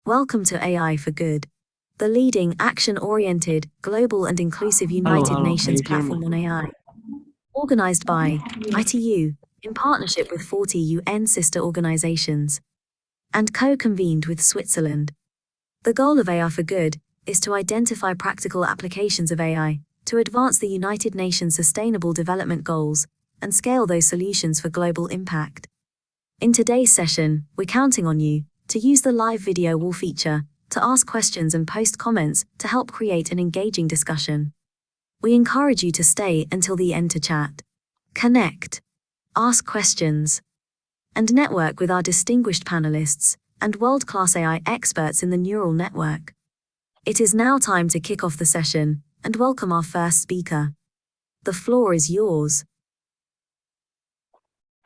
Welcome to AI for Good, the leading action-oriented, global and inclusive United Nations platform on AI. Organized by ITU, in partnership with 40 UN sister organizations, and co-convened with Switzerland. The goal of AI for Good is to identify practical applications of AI to advance the United Nations Sustainable Development Goals and scale those solutions for global impact. In today's session, we're counting on you to use the live video wall feature to ask questions and post comments to help create an engaging discussion. We encourage you to stay until the end to chat, connect, ask questions, and network with our distinguished panelists and world-class AI experts in the neural network. It is now time to kick off the session and welcome our first speaker. The floor is yours.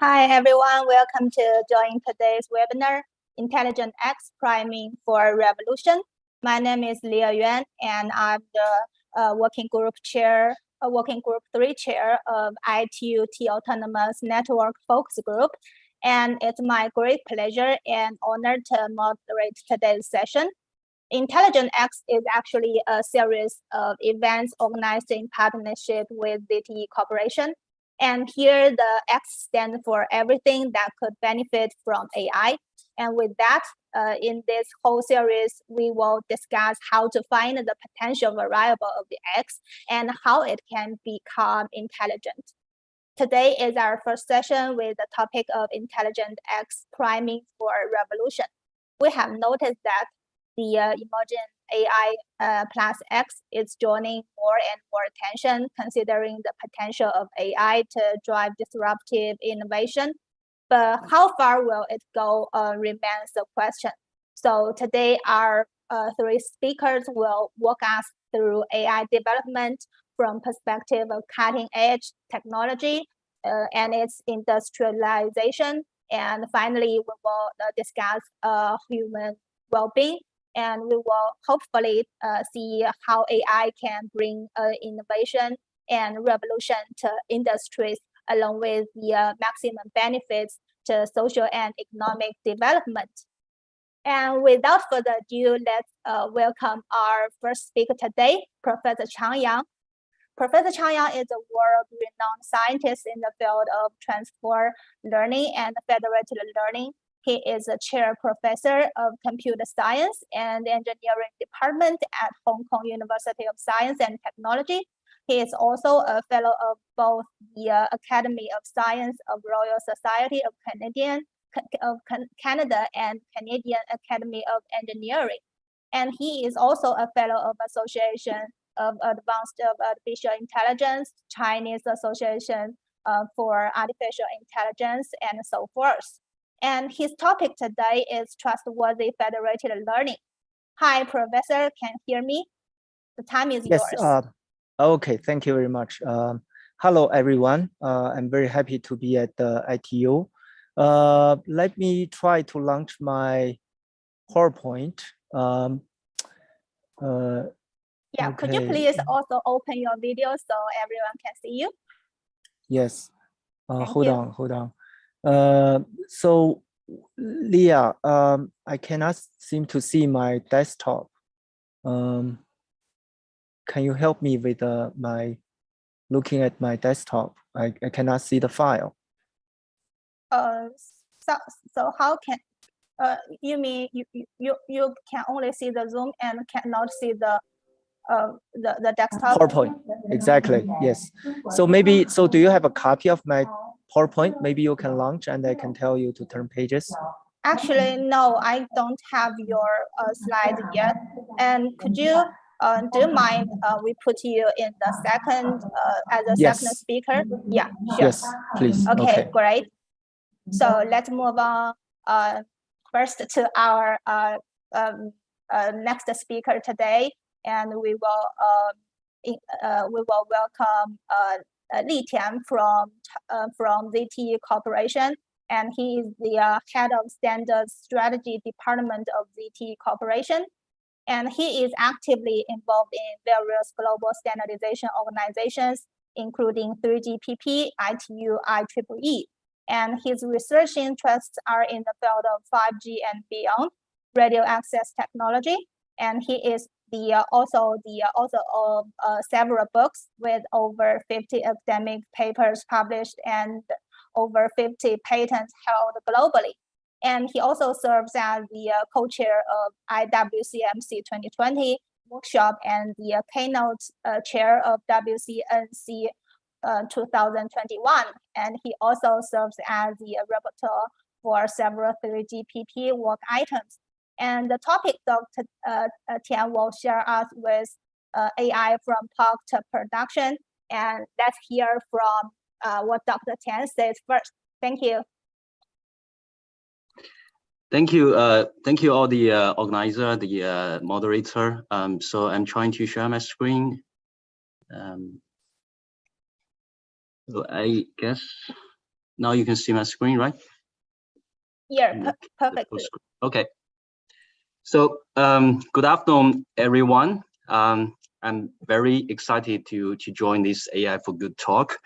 Hi, everyone. Welcome to join today's webinar, Intelligent X Priming for Revolution. My name is Leah Yuan, and I'm the Working Group 3 chair of ITU Autonomous Network Focus Group. And it's my great pleasure and honor to moderate today's session. Intelligent X is actually a series of events organized in partnership with ZTE Corporation. And here the X stands for everything that could benefit from AI. And with that, in this whole series, we will discuss how to find the potential variable of the X and how it can become intelligent. Today is our first session with the topic of Intelligent X Priming for Revolution. We have noticed that the emerging AI plus X is drawing more and more attention, considering the potential of AI to drive disruptive innovation. But how far will it go remains the question. So today our three speakers will walk us through AI development from perspective of cutting-edge technology and its industrialization. And finally, we will discuss human well-being. And we will hopefully see how AI can bring innovation and revolution to industries, along with the maximum benefits to social and economic development. And without further ado, let's welcome our first speaker today, Professor Chang Yang. Professor Chang Yang is a world-renowned scientist in the field of transfer learning and federated learning. He is a chair professor of computer science and engineering department at Hong Kong University of Science and Technology. He is also a fellow of both the Academy of Science of Royal Society of Canada and Canadian Academy of Engineering. And he is also a fellow of Association of Advanced Artificial Intelligence, Chinese Association for Artificial Intelligence, and so forth. And his topic today is trustworthy federated learning. Hi, Professor, can you hear me? The time is yours. Okay, thank you very much. Hello, everyone. I'm very happy to be at the ITU. Let me try to launch my PowerPoint. Yeah, could you please also open your video so everyone can see you? Yes, hold on. So Leah, I cannot seem to see my desktop. Can you help me with my looking at my desktop? I cannot see the file. So how can you mean you can only see the Zoom and cannot see the desktop? PowerPoint, exactly. Yes. So do you have a copy of my PowerPoint? Maybe you can launch and I can tell you to turn pages. Actually, no, I don't have your slide yet. And could you do you mind we put you in the second as a second speaker? Yeah, sure. Yes, please. Okay, great. So let's move on first to our next speaker today, and we will welcome Li Tian from ZTE Corporation, and he is the head of Standards Strategy Department of ZTE Corporation, and he is actively involved in various global standardization organizations, including 3GPP, ITU, IEEE. And his research interests are in the field of 5G and beyond, radio access technology, and he is also the author of several books with over 50 academic papers published and over 50 patents held globally. And he also serves as the co-chair of IWCMC 2020 workshop and the keynote chair of WCNC 2021. And he also serves as the rapporteur for several 3GPP work items. And the topic Dr. Tian will share us with AI from talk to production. And let's hear from what Dr. Tian says first. Thank you. Thank you. Thank you all the organizer, the moderator. So I'm trying to share my screen. So I guess now you can see my screen, right? Yeah, perfectly. Okay. So good afternoon, everyone. I'm very excited to join this AI for Good talk.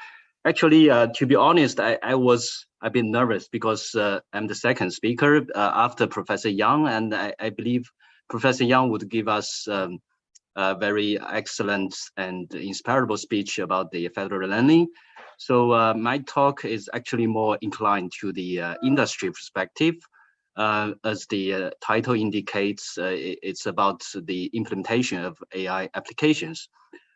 Actually, to be honest, I've been nervous because I'm the second speaker after Professor Yang, and I believe Professor Yang would give us a very excellent and inspirable speech about the federal learning. So my talk is actually more inclined to the industry perspective. As the title indicates, it's about the implementation of AI applications.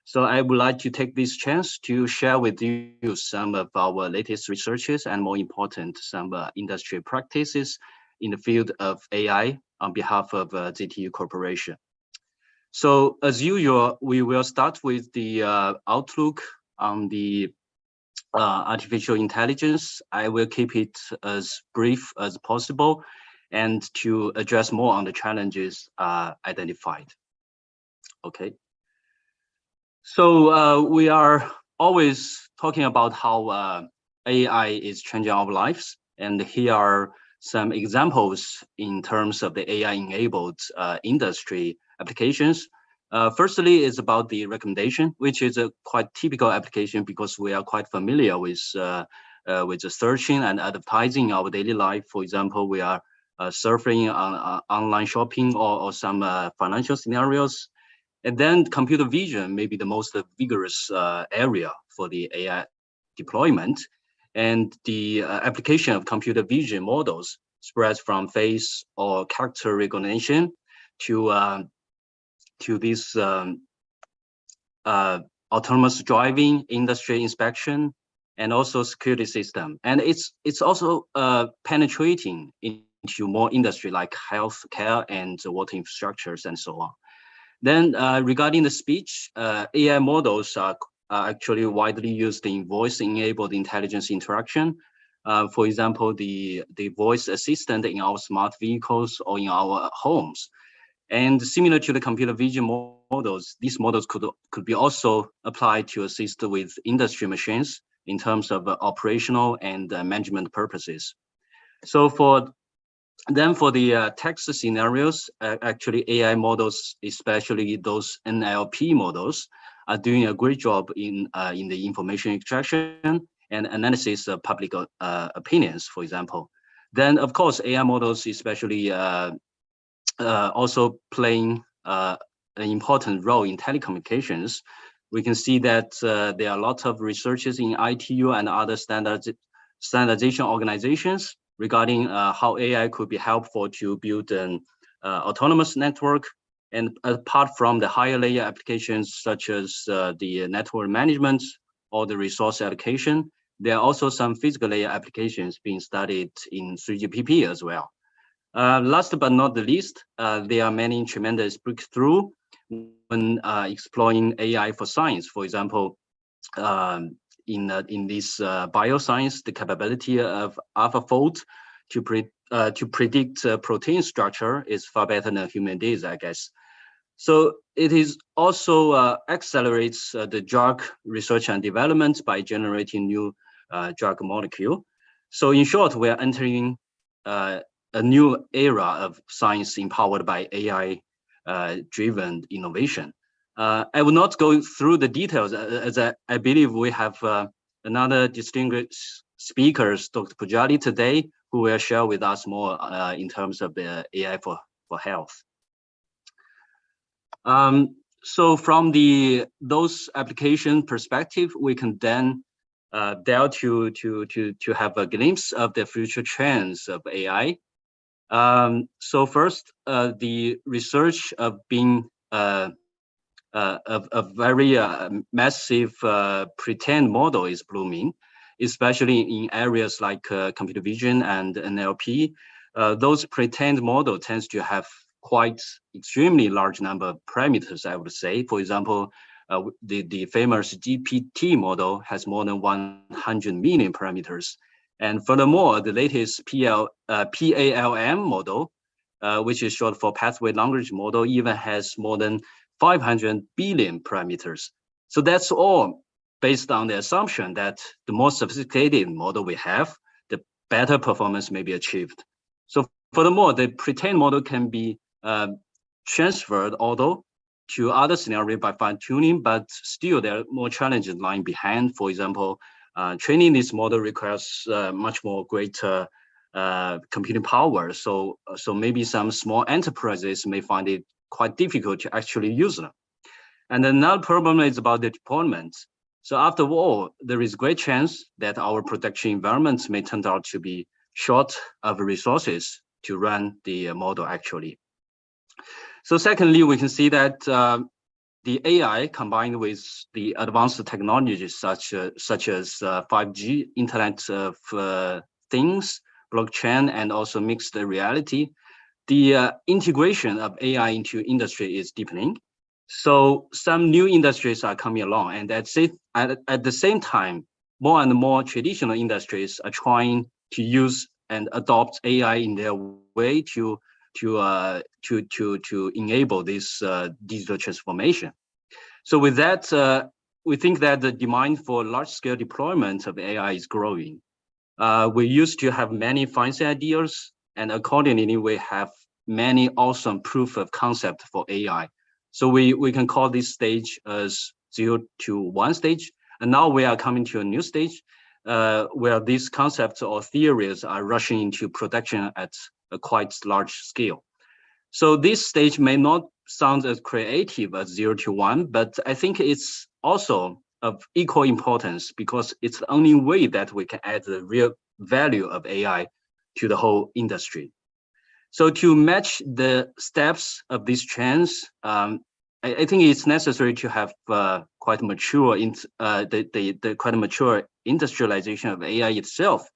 So I would like to take this chance to share with you some of our latest researches and, more important, some industry practices in the field of AI on behalf of ZTU Corporation. So as usual, we will start with the outlook on the artificial intelligence. I will keep it as brief as possible and to address more on the challenges identified. Okay. So we are always talking about how AI is changing our lives. And here are some examples in terms of the AI-enabled industry applications. Firstly, is about the recommendation, which is a quite typical application because we are quite familiar with the searching and advertising in our daily life. For example, we are surfing on online shopping or some financial scenarios. And then computer vision may be the most vigorous area for the AI deployment. And the application of computer vision models spreads from face or character recognition to this autonomous driving, industry inspection, and also security system. And it's also penetrating into more industry like healthcare and water infrastructures and so on. Then regarding the speech, AI models are actually widely used in voice-enabled intelligence interaction. For example, the voice assistant in our smart vehicles or in our homes. And similar to the computer vision models, these models could be also applied to assist with industry machines in terms of operational and management purposes. So for the text scenarios, actually AI models, especially those NLP models, are doing a great job in the information extraction and analysis of public opinions, for example. Then, of course, AI models, especially also playing an important role in telecommunications. We can see that there are a lot of researchers in ITU and other standardization organizations regarding how AI could be helpful to build an autonomous network. And apart from the higher layer applications, such as the network management or the resource allocation, there are also some physical layer applications being studied in 3GPP as well. Last but not the least, there are many tremendous breakthroughs when exploring AI for science. For example, in this bioscience, the capability of AlphaFold to predict protein structure is far better than human days, I guess. So it is also accelerates the drug research and development by generating new drug molecule. So in short, we are entering a new era of science empowered by AI driven innovation. I will not go through the details as I believe we have another distinguished speakers, Dr. Pujari today, who will share with us more in terms of the AI for for health. So from those application perspective, we can then dare to have a glimpse of the future trends of AI. So first, the research of being a very massive pretend model is blooming, especially in areas like computer vision and NLP. Those pretend model tends to have quite extremely large number of parameters, I would say. For example, the famous GPT model has more than 100 million parameters. And furthermore, the latest PALM model, which is short for Pathway Language Model, even has more than 500 billion parameters. So that's all based on the assumption that the more sophisticated model we have, the better performance may be achieved. So furthermore, the pretend model can be transferred although to other scenarios by fine-tuning, but still there are more challenges lying behind. For example, training this model requires much more greater computing power. So maybe some small enterprises may find it quite difficult to actually use them. And another problem is about the deployment. So after all, there is great chance that our production environments may turn out to be short of resources to run the model actually. So secondly, we can see that the AI combined with the advanced technologies such as 5G, Internet of Things, blockchain, and also mixed reality, the integration of AI into industry is deepening. So some new industries are coming along, and at the same time, more and more traditional industries are trying to use and adopt AI in their way to enable this digital transformation. So with that, we think that the demand for large-scale deployment of AI is growing. We used to have many fancy ideas, and accordingly, we have many awesome proof of concept for AI. So we can call this stage as 0 to 1 stage. And now we are coming to a new stage where these concepts or theories are rushing into production at a quite large scale. So this stage may not sound as creative as 0 to 1, but I think it's also of equal importance because it's the only way that we can add the real value of AI to the whole industry. So to match the steps of these trends, I think it's necessary to have quite mature quite mature industrialization of AI itself,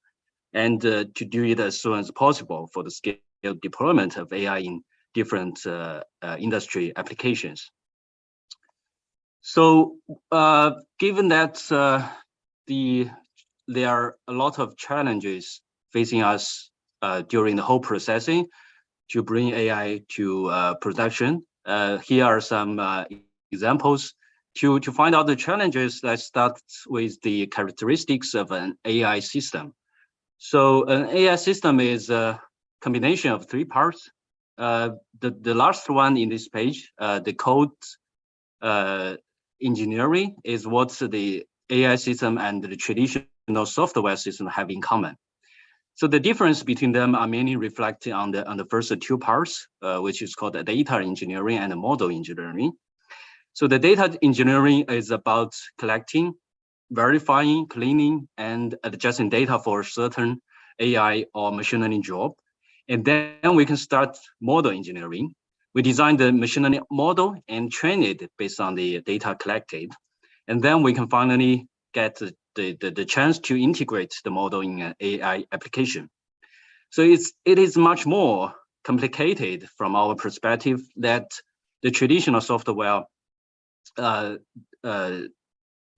and to do it as soon as possible for the scale deployment of AI in different industry applications. So given that there are a lot of challenges facing us during the whole processing to bring AI to production, here are some examples. To find out the challenges, let's start with the characteristics of an AI system. So an AI system is a combination of 3 parts. The last one in this page, the code engineering, is what the AI system and the traditional software system have in common. So the difference between them are mainly reflected on the first 2 parts, which is called data engineering and model engineering. So the data engineering is about collecting, verifying, cleaning, and adjusting data for a certain AI or machine learning job. And then we can start model engineering. We design the machine learning model and train it based on the data collected. And then we can finally get the chance to integrate the model in an AI application. So it is much more complicated from our perspective that the traditional software it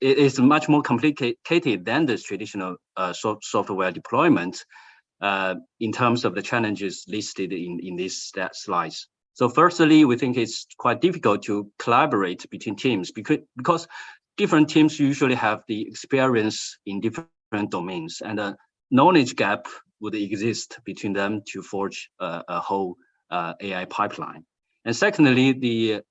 is much more complicated than the traditional software deployment in terms of the challenges listed in these slides. So firstly, we think it's quite difficult to collaborate between teams because different teams usually have the experience in different domains, and a knowledge gap would exist between them to forge a whole AI pipeline. And secondly,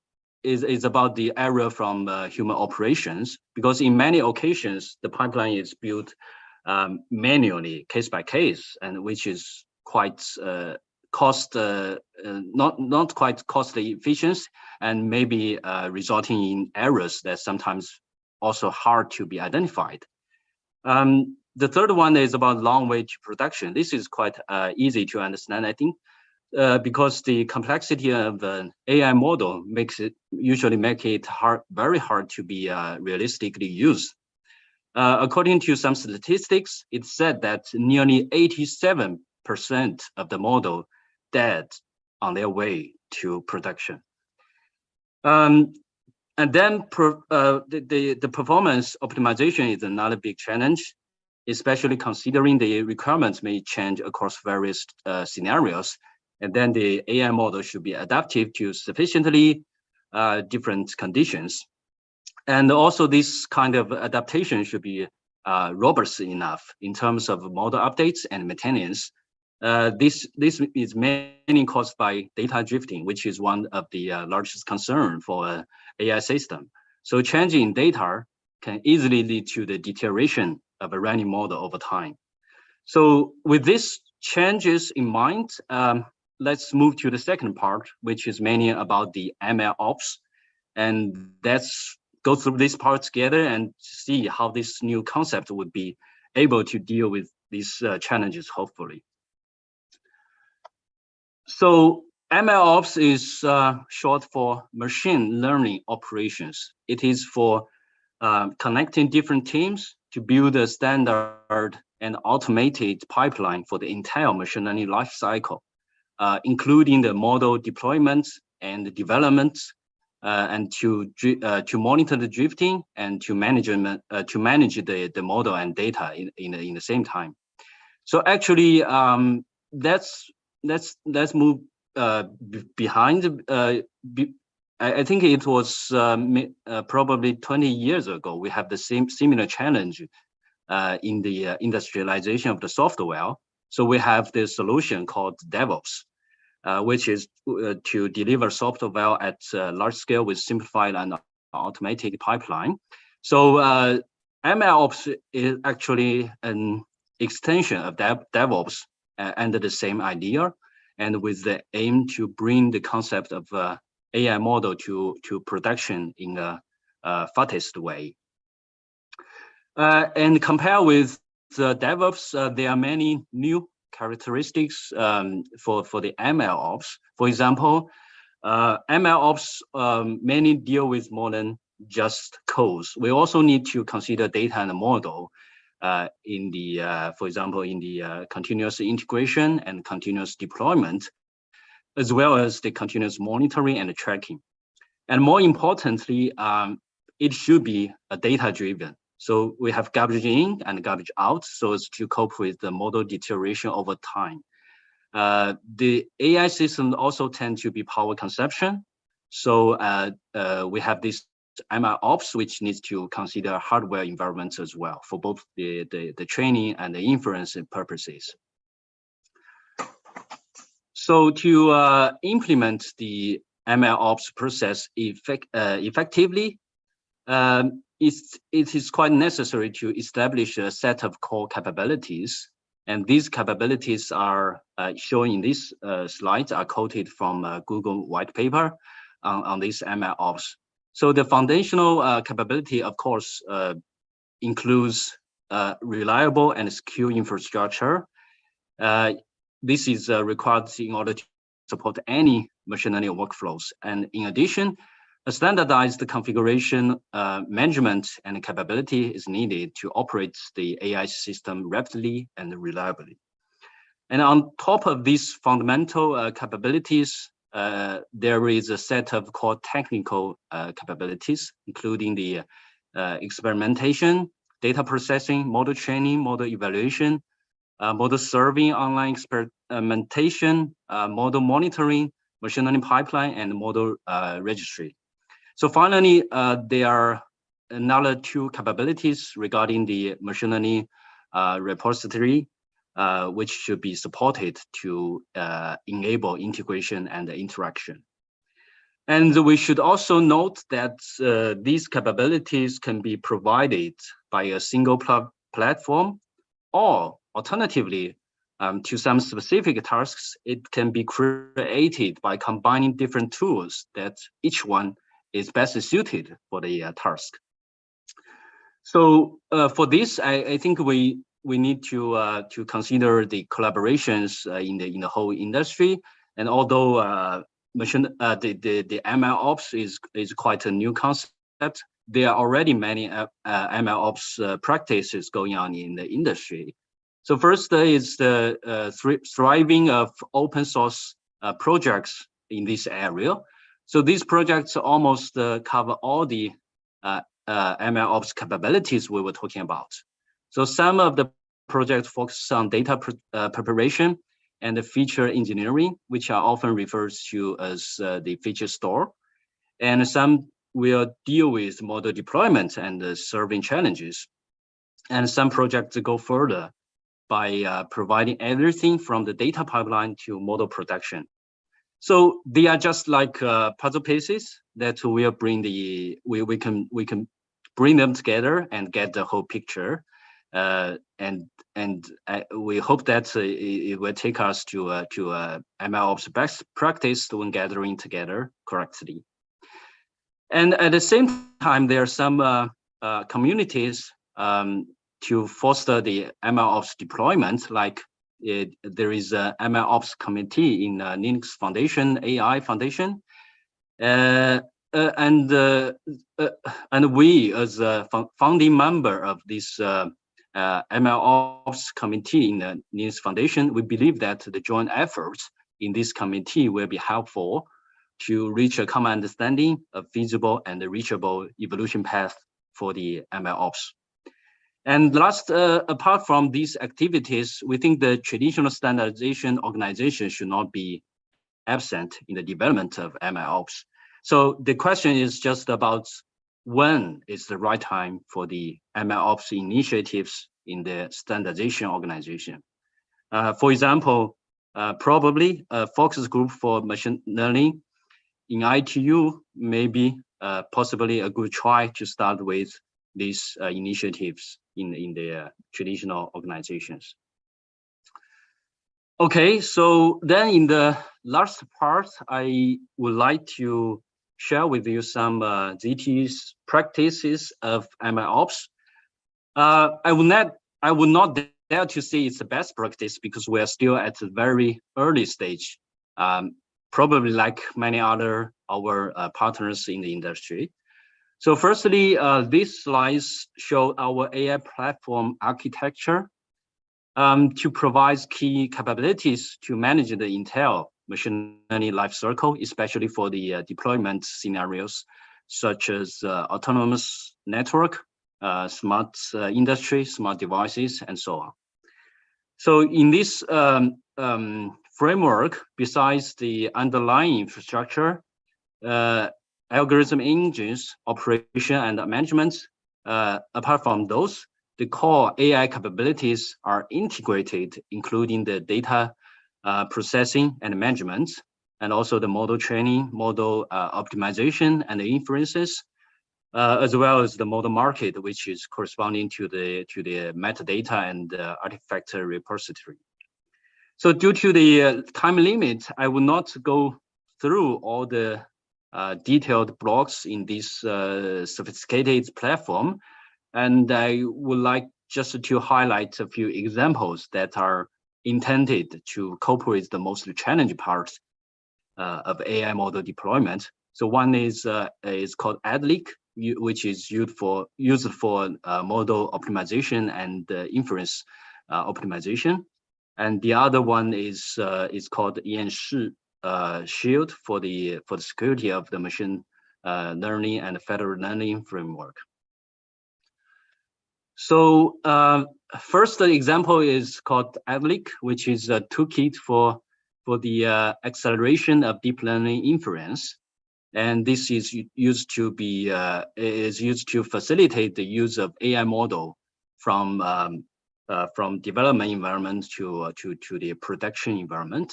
is about the error from human operations, because in many occasions, the pipeline is built manually, case by case, and which is quite not quite costly efficient, and maybe resulting in errors that sometimes also hard to be identified. The third one is about long way to production. This is quite easy to understand, I think, because the complexity of an AI model usually make it very hard to be realistically used. According to some statistics, it said that nearly 87% of the model dead on their way to production. And then the performance optimization is another big challenge, especially considering the requirements may change across various scenarios. And then the AI model should be adaptive to sufficiently different conditions. And also this kind of adaptation should be robust enough in terms of model updates and maintenance. This is mainly caused by data drifting, which is one of the largest concern for an AI system. So changing data can easily lead to the deterioration of a running model over time. So with these changes in mind, let's move to the second part, which is mainly about the ML ops. And let's go through this part together and see how this new concept would be able to deal with these challenges, hopefully. So MLOps is short for machine learning operations. It is for connecting different teams to build a standard and automated pipeline for the entire machine learning lifecycle, including the model deployment and development, and to monitor the drifting and to manage the model and data in the same time. So actually, let's move behind. I think it was probably 20 years ago. We have the similar challenge in the industrialization of the software. So we have this solution called Devops, which is to deliver software at large scale with simplified and automated pipeline. So MLOps is actually an extension of DevOps under the same idea, and with the aim to bring the concept of AI model to production in a fastest way. And compare with the DevOps, there are many new characteristics for the MLOps. For example, MLOps mainly deal with more than just codes. We also need to consider data and model in the, for example, in the continuous integration and continuous deployment, as well as the continuous monitoring and tracking. And more importantly, it should be data-driven. So we have garbage in and garbage out so as to cope with the model deterioration over time. The AI systems also tend to be power consumption. So we have this MLOps, which needs to consider hardware environments as well for both the training and the inference purposes. So to implement the MLOps process effectively, it is quite necessary to establish a set of core capabilities. And these capabilities are shown in this slide, are quoted from a Google white paper on this MLOps. So the foundational capability, of course, includes reliable and secure infrastructure. This is required in order to support any machine learning workflows. And in addition, a standardized configuration management and capability is needed to operate the AI system rapidly and reliably. And on top of these fundamental capabilities, there is a set of core technical capabilities, including the experimentation, data processing, model training, model evaluation, model serving, online experimentation, model monitoring, machine learning pipeline, and model registry. So finally, there are another two capabilities regarding the machine learning repository, which should be supported to enable integration and interaction. And we should also note that these capabilities can be provided by a single platform, or alternatively, to some specific tasks, it can be created by combining different tools that each one is best suited for the task. So for this, I think we need to consider the collaborations in the whole industry. And although the ML ops is quite a new concept, there are already many ML ops practices going on in the industry. So first is the thriving of open source projects in this area. So these projects almost cover all the ML ops capabilities we were talking about. So some of the projects focus on data preparation and the feature engineering, which are often referred to as the feature store. And some will deal with model deployment and serving challenges. And some projects go further by providing everything from the data pipeline to model production. So they are just like puzzle pieces that will bring we can bring them together and get the whole picture. And we hope that it will take us to MLOps best practice when gathering together correctly. And at the same time, there are some communities to foster the MLOps deployment, like there is a MLOps committee in Linux Foundation, AI Foundation, and we as a founding member of this MLOps committee in the Linux Foundation, we believe that the joint efforts in this committee will be helpful to reach a common understanding of feasible and reachable evolution path for the MLOps. And last, apart from these activities, we think the traditional standardization organization should not be absent in the development of MLOps. So the question is just about when is the right time for the MLOps initiatives in the standardization organization. For example, probably a focus group for machine learning in ITU may be possibly a good try to start with these initiatives in the traditional organizations. Okay, so then in the last part, I would like to share with you some ZT's practices of MLOps. I would not dare to say it's the best practice because we are still at a very early stage, probably like many other our partners in the industry. So firstly, these slides show our AI platform architecture to provide key capabilities to manage the Intel machine learning lifecycle, especially for the deployment scenarios, such as autonomous network, smart industry, smart devices, and so on. So in this framework, besides the underlying infrastructure, algorithm engines, operation and management, apart from those, the core AI capabilities are integrated, including the data processing and management, and also the model training, model optimization and the inferences, as well as the model market, which is corresponding to the metadata and artifact repository. So due to the time limit, I will not go through all the detailed blocks in this sophisticated platform. And I would like just to highlight a few examples that are intended to cope with the most challenging parts of AI model deployment. So one is called ADLIC, which is used for model optimization and inference optimization. And the other one is called Yanshi Shield for the security of the machine learning and federated learning framework. So first example is called ADLIC, which is a toolkit for the acceleration of deep learning inference, and this is used to facilitate the use of AI model from development environment to the production environment.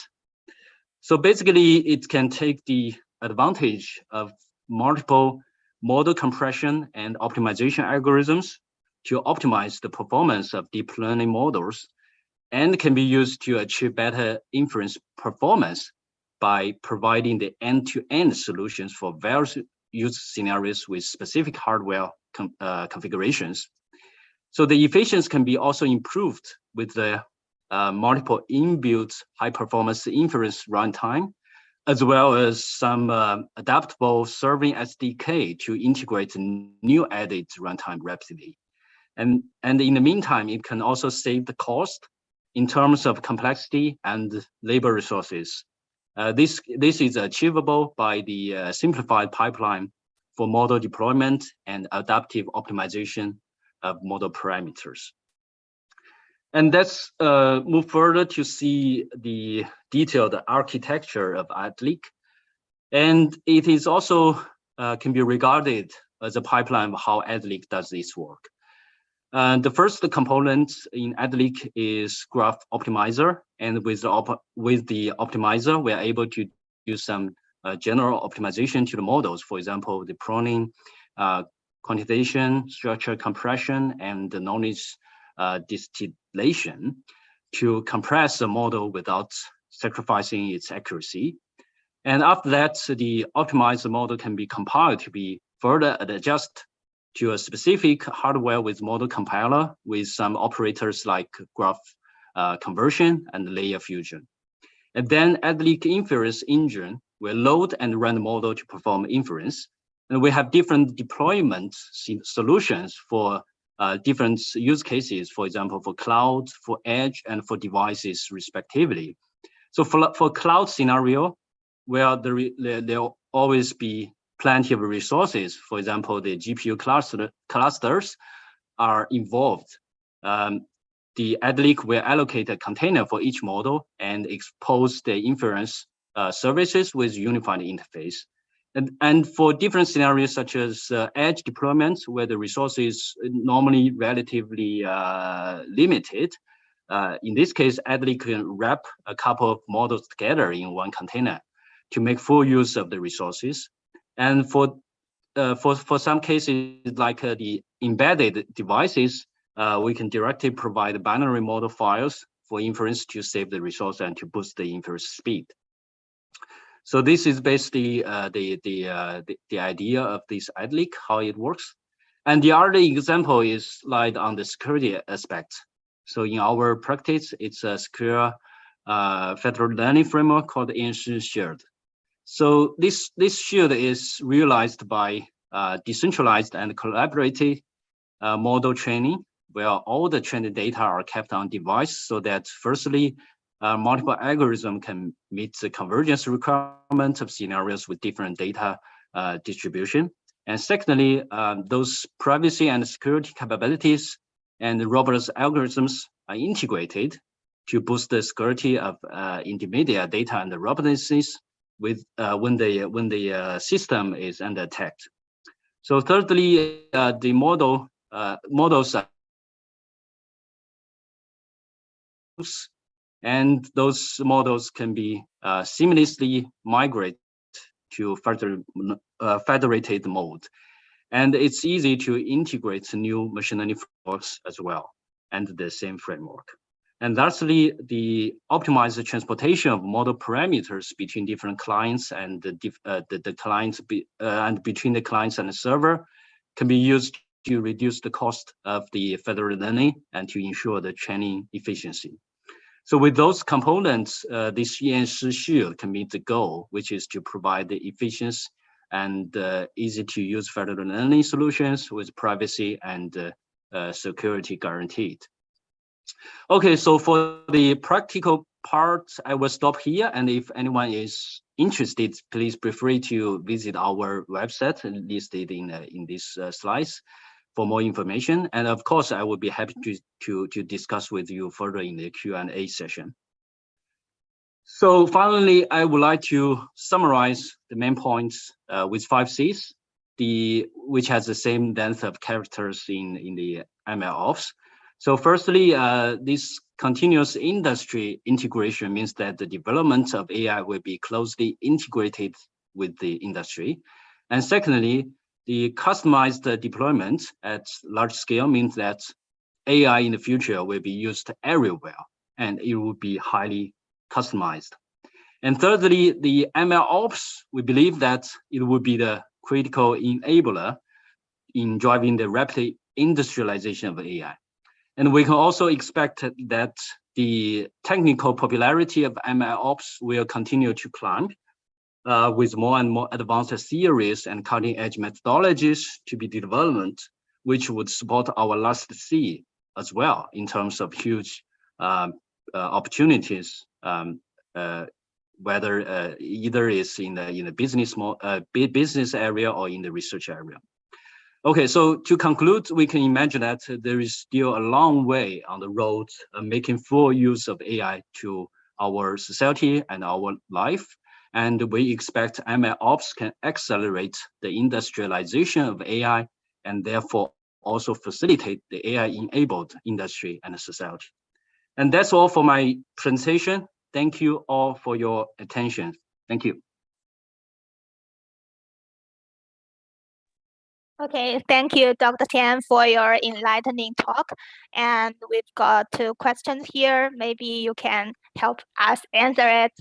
So basically, it can take the advantage of multiple model compression and optimization algorithms to optimize the performance of deep learning models and can be used to achieve better inference performance by providing the end-to-end solutions for various use scenarios with specific hardware configurations. So the efficiency can be also improved with the multiple inbuilt high-performance inference runtime, as well as some adaptable serving SDK to integrate new added runtime rapidly. And in the meantime, it can also save the cost in terms of complexity and labor resources. This is achievable by the simplified pipeline for model deployment and adaptive optimization of model parameters. And let's move further to see the detailed architecture of ADLIC. And it is also can be regarded as a pipeline of how ADLIC does its work. The first component in ADLIC is Graph Optimizer. And with the optimizer, we are able to do some general optimization to the models. For example, the pruning, quantization, structure compression, and the knowledge distillation to compress the model without sacrificing its accuracy. And after that, the optimized model can be compiled to be further adjusted to a specific hardware with model compiler with some operators like graph conversion and layer fusion. And then ADLIC inference engine will load and run the model to perform inference. And we have different deployment solutions for different use cases, for example, for cloud, for edge, and for devices, respectively. So for cloud scenario, where there'll always be plenty of resources, for example, the GPU clusters are involved. The ADLIC will allocate a container for each model and expose the inference services with unified interface. And for different scenarios, such as edge deployments, where the resources normally relatively limited, in this case, ADLIC can wrap a couple of models together in one container to make full use of the resources. And for some cases, like the embedded devices, we can directly provide binary model files for inference to save the resource and to boost the inference speed. So this is basically the idea of this ADLIC, how it works. And the other example is like on the security aspect. So in our practice, it's a secure federated learning framework called Enops Shield. So this shield is realized by decentralized and collaborative model training, where all the trained data are kept on device, so that firstly, multiple algorithms can meet the convergence requirements of scenarios with different data distribution. And secondly, those privacy and security capabilities and robust algorithms are integrated to boost the security of intermediate data and the robustness with when the system is under attack. So thirdly, the models are and those models can be seamlessly migrate to federated mode. And it's easy to integrate new machine learning frameworks as well, and the same framework. And lastly, the optimized transportation of model parameters between different clients and the clients and between the clients and the server can be used to reduce the cost of the federated learning and to ensure the training efficiency. So with those components, this Enops Shield can meet the goal, which is to provide the efficient and easy to use federated learning solutions with privacy and security guaranteed. Okay, so for the practical part, I will stop here. And if anyone is interested, please feel free to visit our website listed in these slides for more information. And of course, I would be happy to discuss with you further in the Q&A session. So finally, I would like to summarize the main points with 5 Cs, which has the same length of characters in the MLOps. So firstly, this continuous industry integration means that the development of AI will be closely integrated with the industry. And secondly, the customized deployment at large scale means that AI in the future will be used everywhere. and it will be highly customized. And thirdly, the ML ops, we believe that it will be the critical enabler in driving the rapid industrialization of AI. And we can also expect that the technical popularity of ML ops will continue to climb with more and more advanced theories and cutting-edge methodologies to be developed, which would support our last C as well in terms of huge opportunities, whether either is in the business area or in the research area. Okay, so to conclude, we can imagine that there is still a long way on the road of making full use of AI to our society and our life. And we expect ML ops can accelerate the industrialization of AI and therefore also facilitate the AI-enabled industry and society. And that's all for my presentation. Thank you all for your attention. Thank you. Okay, thank you, Dr. Tian, for your enlightening talk. And we've got 2 questions here. Maybe you can help us answer it.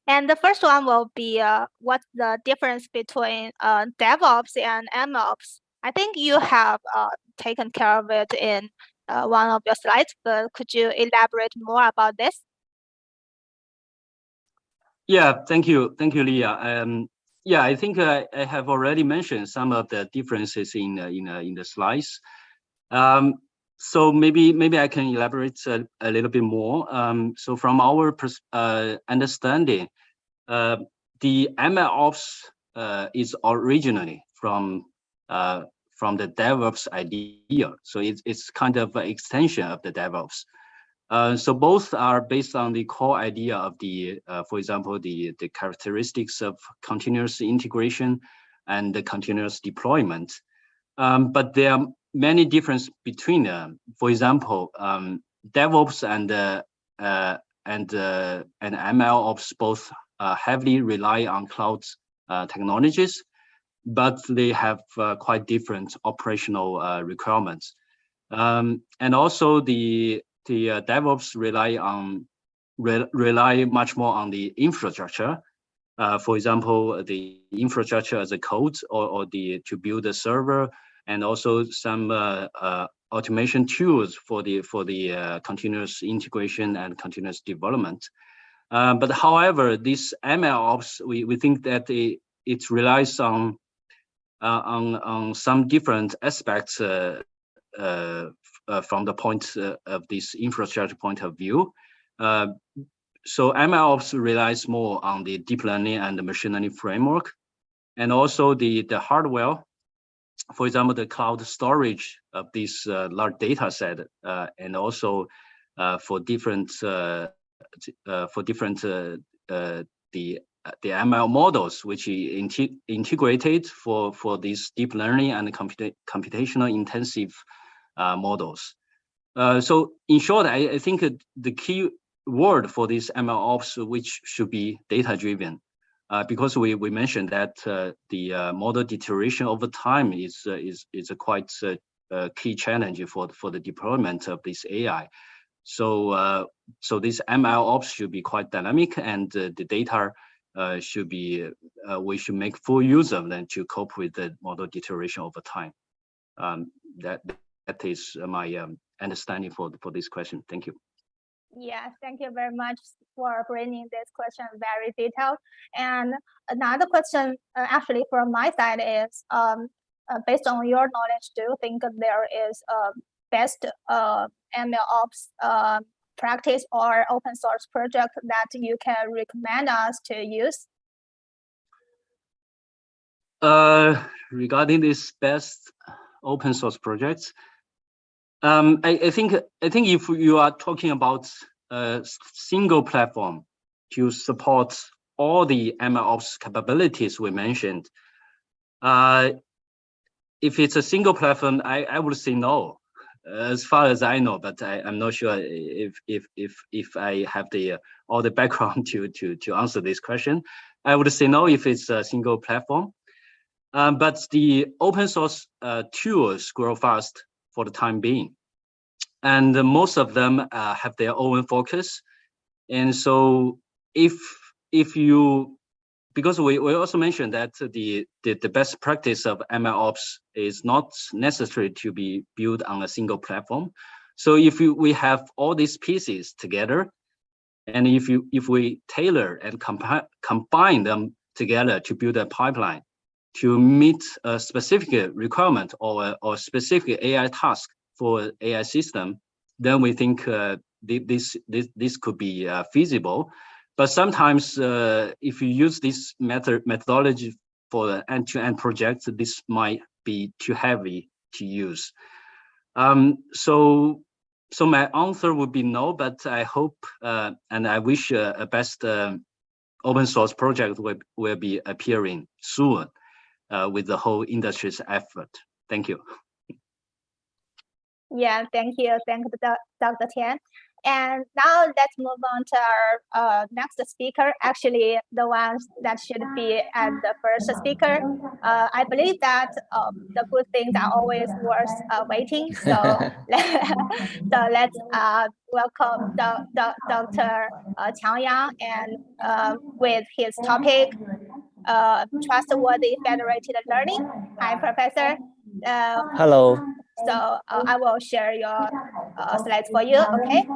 And the first one will be, what's the difference between DevOps and MLOps? I think you have taken care of it in one of your slides, but could you elaborate more about this? Yeah, thank you, Leah. Yeah, I think I have already mentioned some of the differences in the slides. So maybe I can elaborate a little bit more. So from our understanding, the MLOps is originally from the DevOps idea. So it's kind of an extension of the DevOps. So both are based on the core idea of the, for example, the characteristics of continuous integration and the continuous deployment. But there are many differences between them. For example, DevOps and MLOps both heavily rely on cloud technologies, but they have quite different operational requirements. And also the DevOps rely much more on the infrastructure. For example, the infrastructure as a code or to build a server, and also some automation tools for the continuous integration and continuous development. But however, this MLOps, we think that it relies on some different aspects from the point of this infrastructure point of view. So MLOps relies more on the deep learning and the machine learning framework, and also the hardware. For example, the cloud storage of this large data set, and also for different the ML models, which integrated for these deep learning and computational intensive models. So in short, I think the key word for this MLOps, which should be data-driven, because we mentioned that the model deterioration over time is a quite key challenge for the deployment of this AI. So so this MLOps should be quite dynamic, and the data should be we should make full use of them to cope with the model deterioration over time. That is my understanding for this question. Thank you. Yeah, thank you very much for bringing this question very detailed. And another question, actually from my side, is based on your knowledge, do you think there is a best MLOps practice or open source project that you can recommend us to use? Regarding this best open source projects, I think if you are talking about a single platform to support all the MLOps capabilities we mentioned, if it's a single platform, I would say no, as far as I know. But I'm not sure if I have all the background to answer this question. I would say no if it's a single platform. But the open source tools grow fast for the time being, and most of them have their own focus And so if you, because we also mentioned that the best practice of MLOps is not necessary to be built on a single platform. So if we have all these pieces together, and if we tailor and combine them together to build a pipeline to meet a specific requirement or a specific AI task for AI system, then we think this could be feasible. But sometimes if you use this methodology for the end-to-end project, this might be too heavy to use. So my answer would be no, but I hope and I wish a best open source project will be appearing soon with the whole industry's effort. Thank you. Yeah, thank you, Dr. Tian. And now let's move on to our next speaker, actually the ones that should be as the first speaker. I believe that the good things are always worth waiting. So, so let's welcome Dr. Qiang Yang and with his topic, Trustworthy Federated Learning. Hi, Professor. Hello. So I will share your slides for you, okay?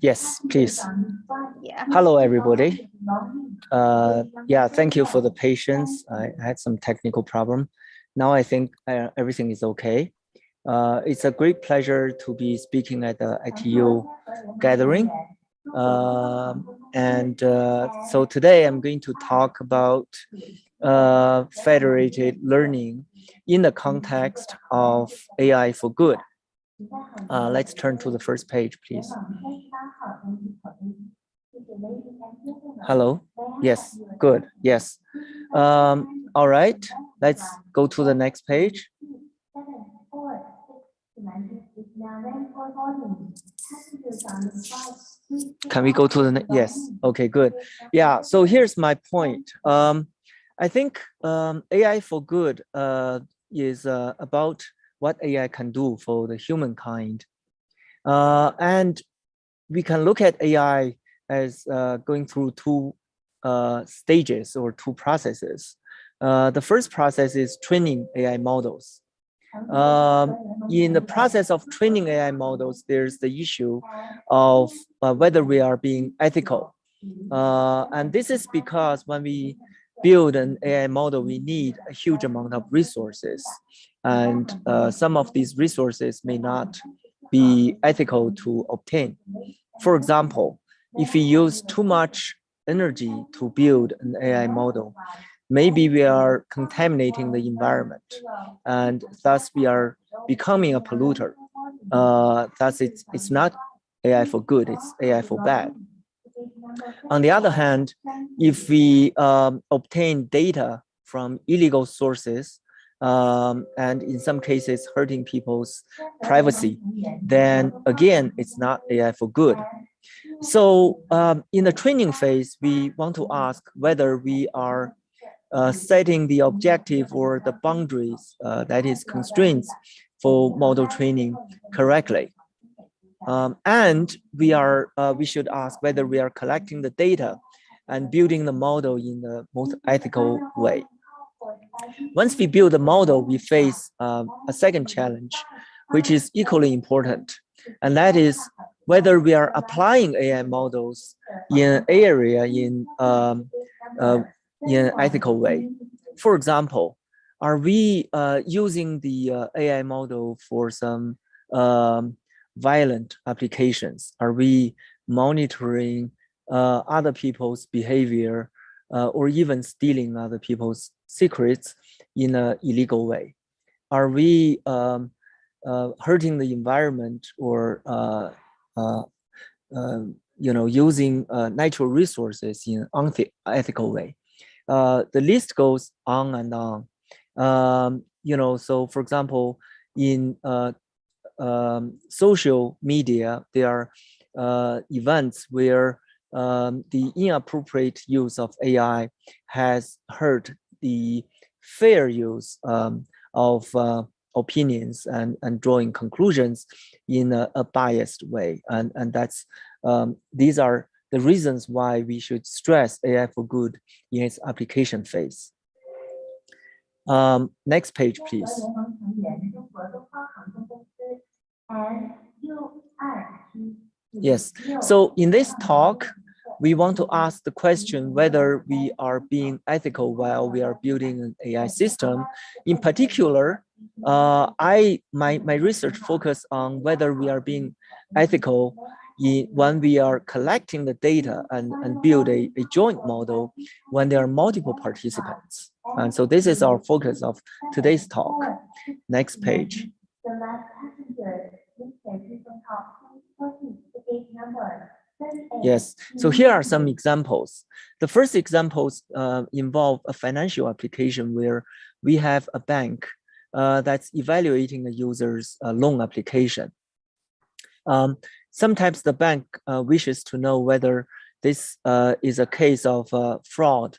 Yes, please. Yeah. Hello, everybody. Yeah, thank you for the patience. I had some technical problem. Now I think everything is okay. It's a great pleasure to be speaking at the ITU gathering. So today I'm going to talk about federated learning in the context of AI for good. Let's turn to the first page, please. Hello? Yes, good, yes. All right, let's go to the next page. Can we go to the next? Yes, okay, good. Yeah, so here's my point. I think AI for good is about what AI can do for the humankind. And we can look at AI as going through two stages or two processes. The first process is training AI models. In the process of training AI models, there's the issue of whether we are being ethical. And this is because when we build an AI model, we need a huge amount of resources. And some of these resources may not be ethical to obtain. For example, if we use too much energy to build an AI model, maybe we are contaminating the environment, and thus we are becoming a polluter. Thus it's not AI for good, it's AI for bad. On the other hand, if we obtain data from illegal sources, and in some cases hurting people's privacy, then again, it's not AI for good. So in the training phase, we want to ask whether we are setting the objective or the boundaries, that is constraints for model training correctly. And we should ask whether we are collecting the data and building the model in the most ethical way. Once we build a model, we face a second challenge, which is equally important, and that is whether we are applying AI models in an area in an ethical way. For example, are we using the AI model for some violent applications? Are we monitoring other people's behavior or even stealing other people's secrets in an illegal way? Are we hurting the environment or using natural resources in an unethical way? The list goes on and on. So for example, in social media, there are events where the inappropriate use of AI has hurt the fair use of opinions and drawing conclusions in a biased way. And that's these are the reasons why we should stress AI for good in its application phase. Next page, please. Yes, so in this talk, we want to ask the question whether we are being ethical while we are building an AI system. In particular, my research focus on whether we are being ethical when we are collecting the data and build a joint model when there are multiple participants. And so this is our focus of today's talk. Next page. Yes, so here are some examples. The first examples involve a financial application where we have a bank that's evaluating a user's loan application. Sometimes the bank wishes to know whether this is a case of fraud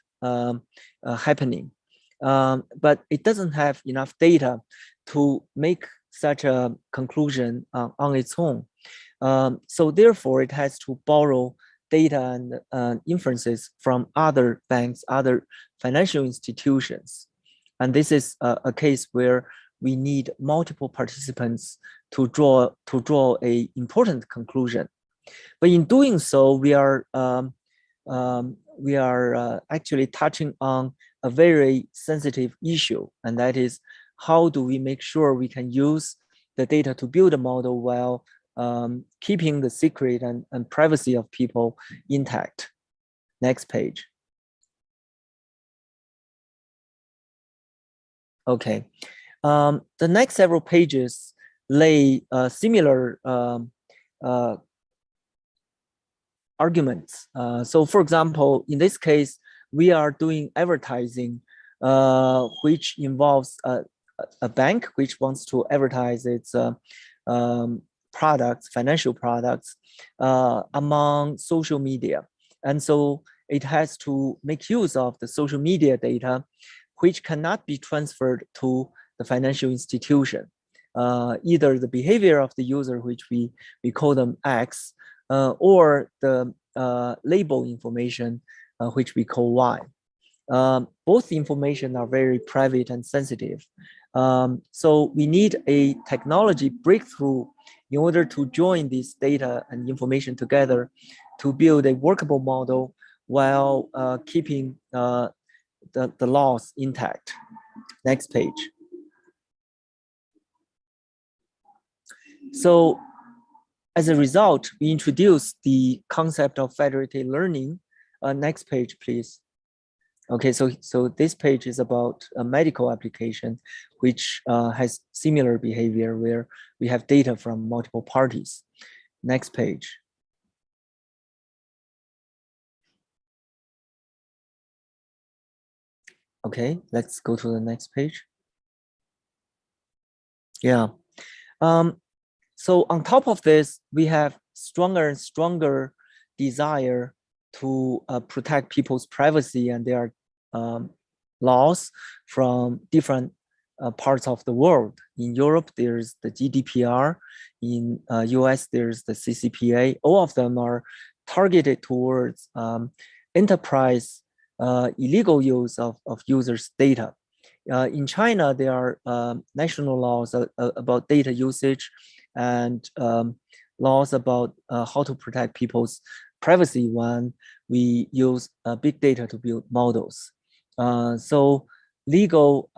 happening, but it doesn't have enough data to make such a conclusion on its own. So therefore, it has to borrow data and inferences from other banks, other financial institutions. And this is a case where we need multiple participants to draw a important conclusion. But in doing so, we are actually touching on a very sensitive issue, and that is how do we make sure we can use the data to build a model while keeping the secret and privacy of people intact. Next page. Okay, the next several pages lay similar arguments. So for example, in this case, we are doing advertising, which involves a bank which wants to advertise its products, financial products, among social media. And so it has to make use of the social media data, which cannot be transferred to the financial institution. Either the behavior of the user, which we call them X, or the label information, which we call Y. Both information are very private and sensitive. So we need a technology breakthrough in order to join this data and information together to build a workable model while keeping the laws intact. Next page. So as a result, we introduced the concept of federated learning. Next page, please. Okay, so this page is about a medical application, which has similar behavior where we have data from multiple parties. Next page. Okay, let's go to the next page. Yeah. So on top of this, we have stronger and stronger desire to protect people's privacy and their laws from different parts of the world. In Europe, there's the GDPR. In US, there's the CCPA. All of them are targeted towards enterprise illegal use of users' data. In China, there are national laws about data usage and laws about how to protect people's privacy when we use big data to build models. So legal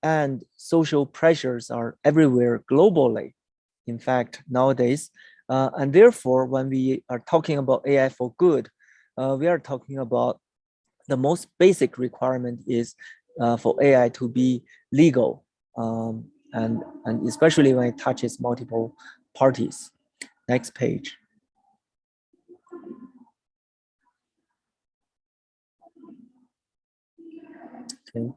and social pressures are everywhere globally, in fact, nowadays. And therefore, when we are talking about AI for good, we are talking about the most basic requirement is for AI to be legal, and especially when it touches multiple parties. Next page. Okay.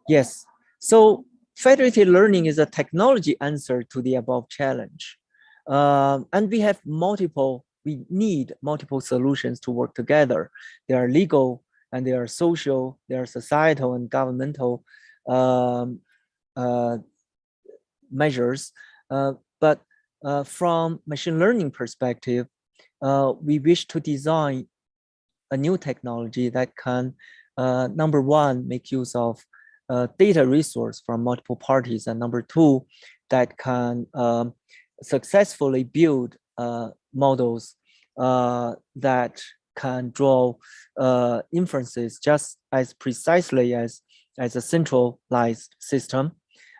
Yes, so federated learning is a technology answer to the above challenge. And we need multiple solutions to work together. There are legal and there are social, there are societal and governmental measures. But from machine learning perspective, we wish to design a new technology that can, number one, make use of data resource from multiple parties, and number two, that can successfully build models that can draw inferences just as precisely as a centralized system.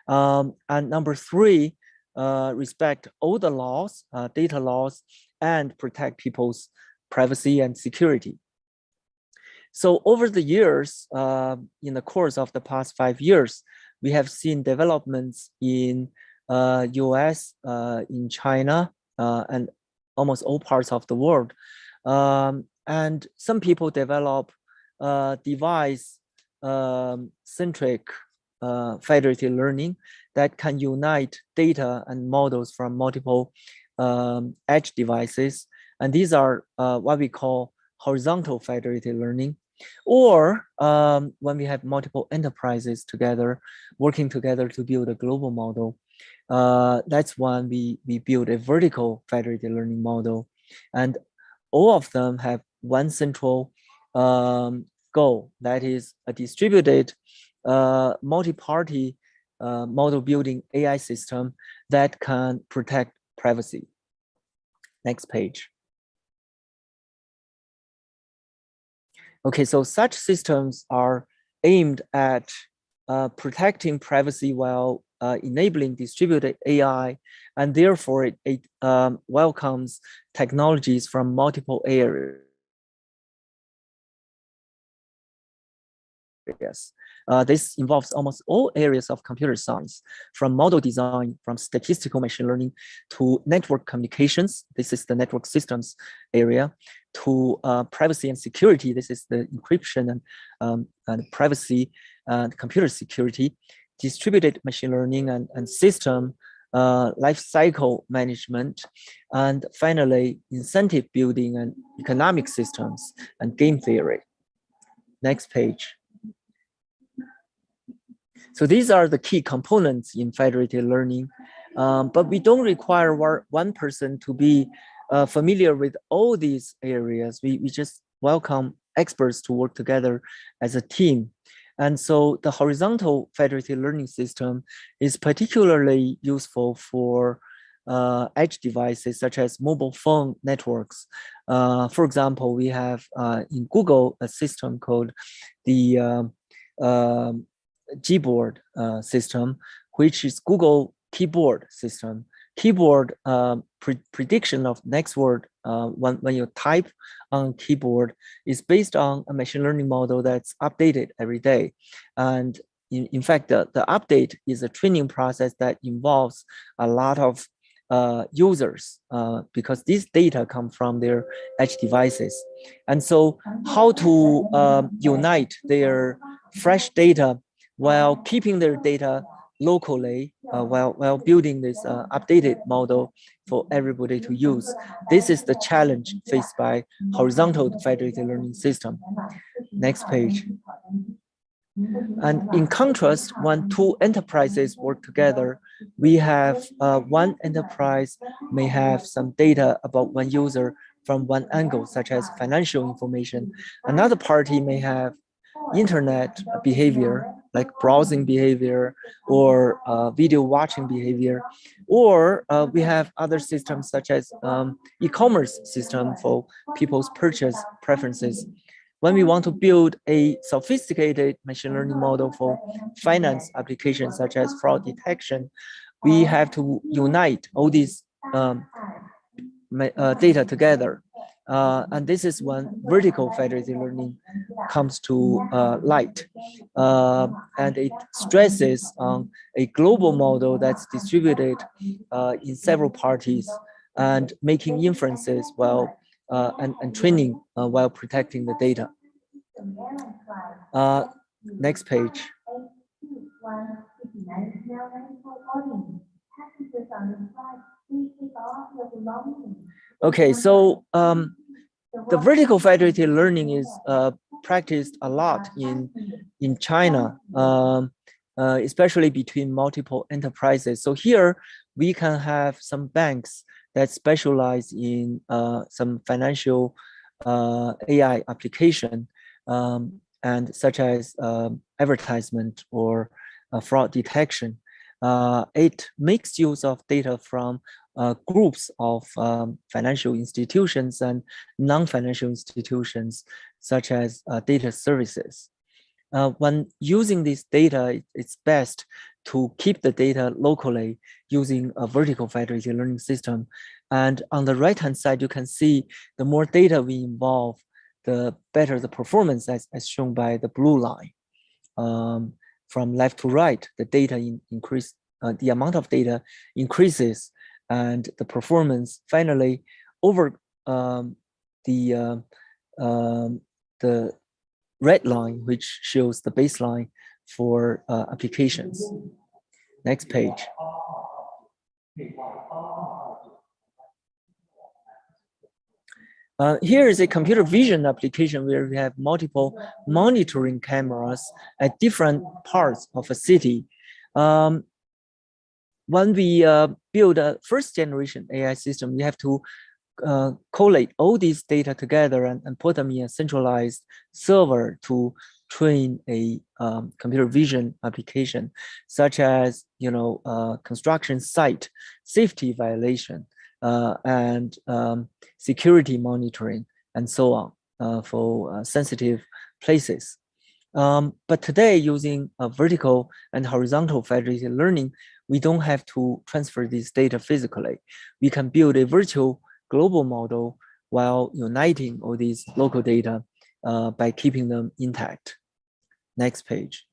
And number three, respect all the laws, data laws, and protect people's privacy and security. So over the years, in the course of the past 5 years, we have seen developments in US, in China, and almost all parts of the world. And some people develop device-centric federated learning that can unite data and models from multiple edge devices. And these are what we call horizontal federated learning. Or when we have multiple enterprises together, working together to build a global model, that's when we build a vertical federated learning model. And all of them have one central goal, that is a distributed multi-party model building AI system that can protect privacy. Next page. Okay, so such systems are aimed at protecting privacy while enabling distributed AI, and therefore it welcomes technologies from multiple areas. This involves almost all areas of computer science, from model design, from statistical machine learning, to network communications. This is the network systems area, to privacy and security. This is the encryption and privacy and computer security, distributed machine learning and system life cycle management, and finally, incentive building and economic systems and game theory. Next page. So these are the key components in federated learning, but we don't require one person to be familiar with all these areas. We just welcome experts to work together as a team. And so the horizontal federated learning system is particularly useful for edge devices such as mobile phone networks. For example, we have in Google a system called the Gboard system, which is Google keyboard system. Keyboard prediction of next word when you type on keyboard is based on a machine learning model that's updated every day. And in fact, the update is a training process that involves a lot of users because these data come from their edge devices. And so how to unite their fresh data while keeping their data locally, while building this updated model for everybody to use. This is the challenge faced by horizontal federated learning system. Next page. And in contrast, when two enterprises work together, we have one enterprise may have some data about one user from one angle, such as financial information. Another party may have internet behavior, like browsing behavior or video watching behavior, or we have other systems such as e-commerce system for people's purchase preferences. When we want to build a sophisticated machine learning model for finance applications such as fraud detection, we have to unite all these data together. And this is when vertical federated learning comes to light. And it stresses on a global model that's distributed in several parties and making inferences while and training while protecting the data. Next page. Okay, so the vertical federated learning is practiced a lot in China, especially between multiple enterprises. So here we can have some banks that specialize in some financial AI application, and such as advertisement or fraud detection. It makes use of data from groups of financial institutions and non-financial institutions, such as data services. When using this data, it's best to keep the data locally using a vertical federated learning system. And on the right-hand side, you can see the more data we involve, the better the performance, as shown by the blue line. From left to right, the data increase, the amount of data increases, and the performance finally over the red line, which shows the baseline for applications. Next page. Here is a computer vision application where we have multiple monitoring cameras at different parts of a city. When we build a first generation AI system, we have to collate all these data together and put them in a centralized server to train a computer vision application, such as construction site safety violation and security monitoring and so on for sensitive places. But today, using vertical and horizontal federated learning, we don't have to transfer this data physically. We can build a virtual global model while uniting all these local data by keeping them intact. Next page.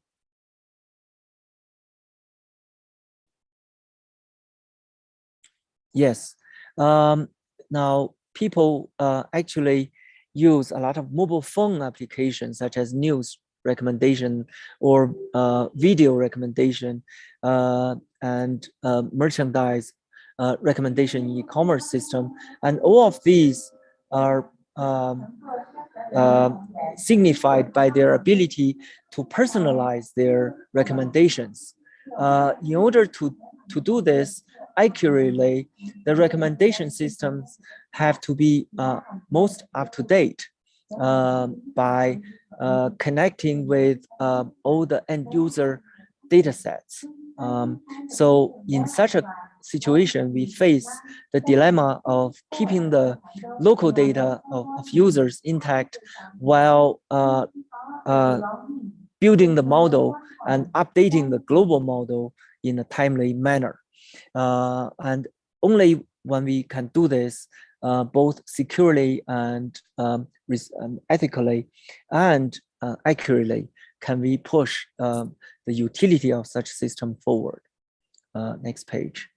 Yes. Now, people actually use a lot of mobile phone applications, such as news recommendation or video recommendation and merchandise recommendation e-commerce system. And all of these are signified by their ability to personalize their recommendations. In order to do this accurately, the recommendation systems have to be most up-to-date by connecting with all the end-user data sets. So in such a situation, we face the dilemma of keeping the local data of users intact while building the model and updating the global model in a timely manner. And only when we can do this, both securely and ethically and accurately, can we push the utility of such system forward. Next page.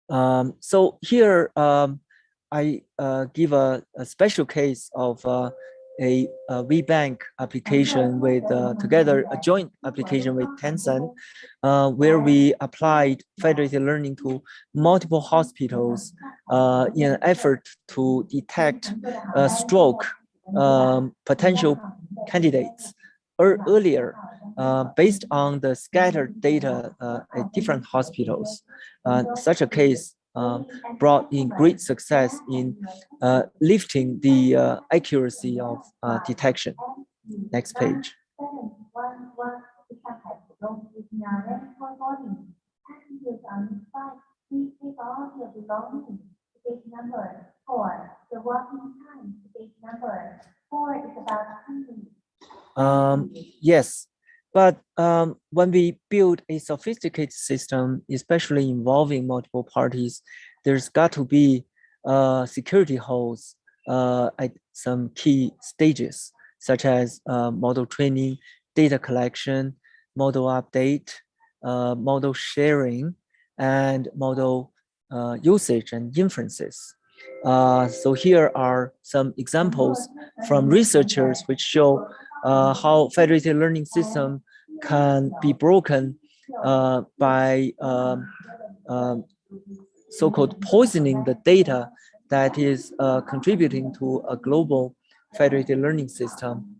So here I give a special case of a WeBank application with together a joint application with Tencent, where we applied federated learning to multiple hospitals in an effort to detect stroke potential candidates earlier based on the scattered data at different hospitals. Such a case brought in great success in lifting the accuracy of detection. Next page. Yes, but when we build a sophisticated system, especially involving multiple parties, there's got to be security holes at some key stages, such as model training, data collection, model update, model sharing, and model usage and inferences. So here are some examples from researchers which show how federated learning system can be broken by so-called poisoning the data that is contributing to a global federated learning system.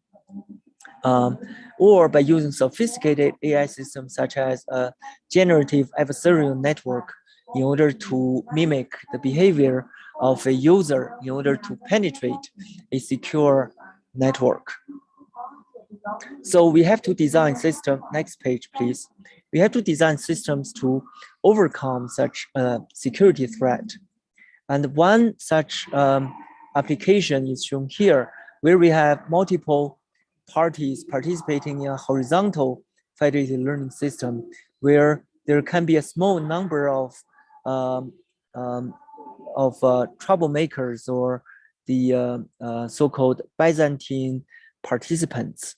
or by using sophisticated AI systems such as a generative adversarial network in order to mimic the behavior of a user in order to penetrate a secure network. So we have to design system, next page, please. We have to design systems to overcome such a security threat. And one such application is shown here, where we have multiple parties participating in a horizontal federated learning system, where there can be a small number of troublemakers or the so-called Byzantine participants,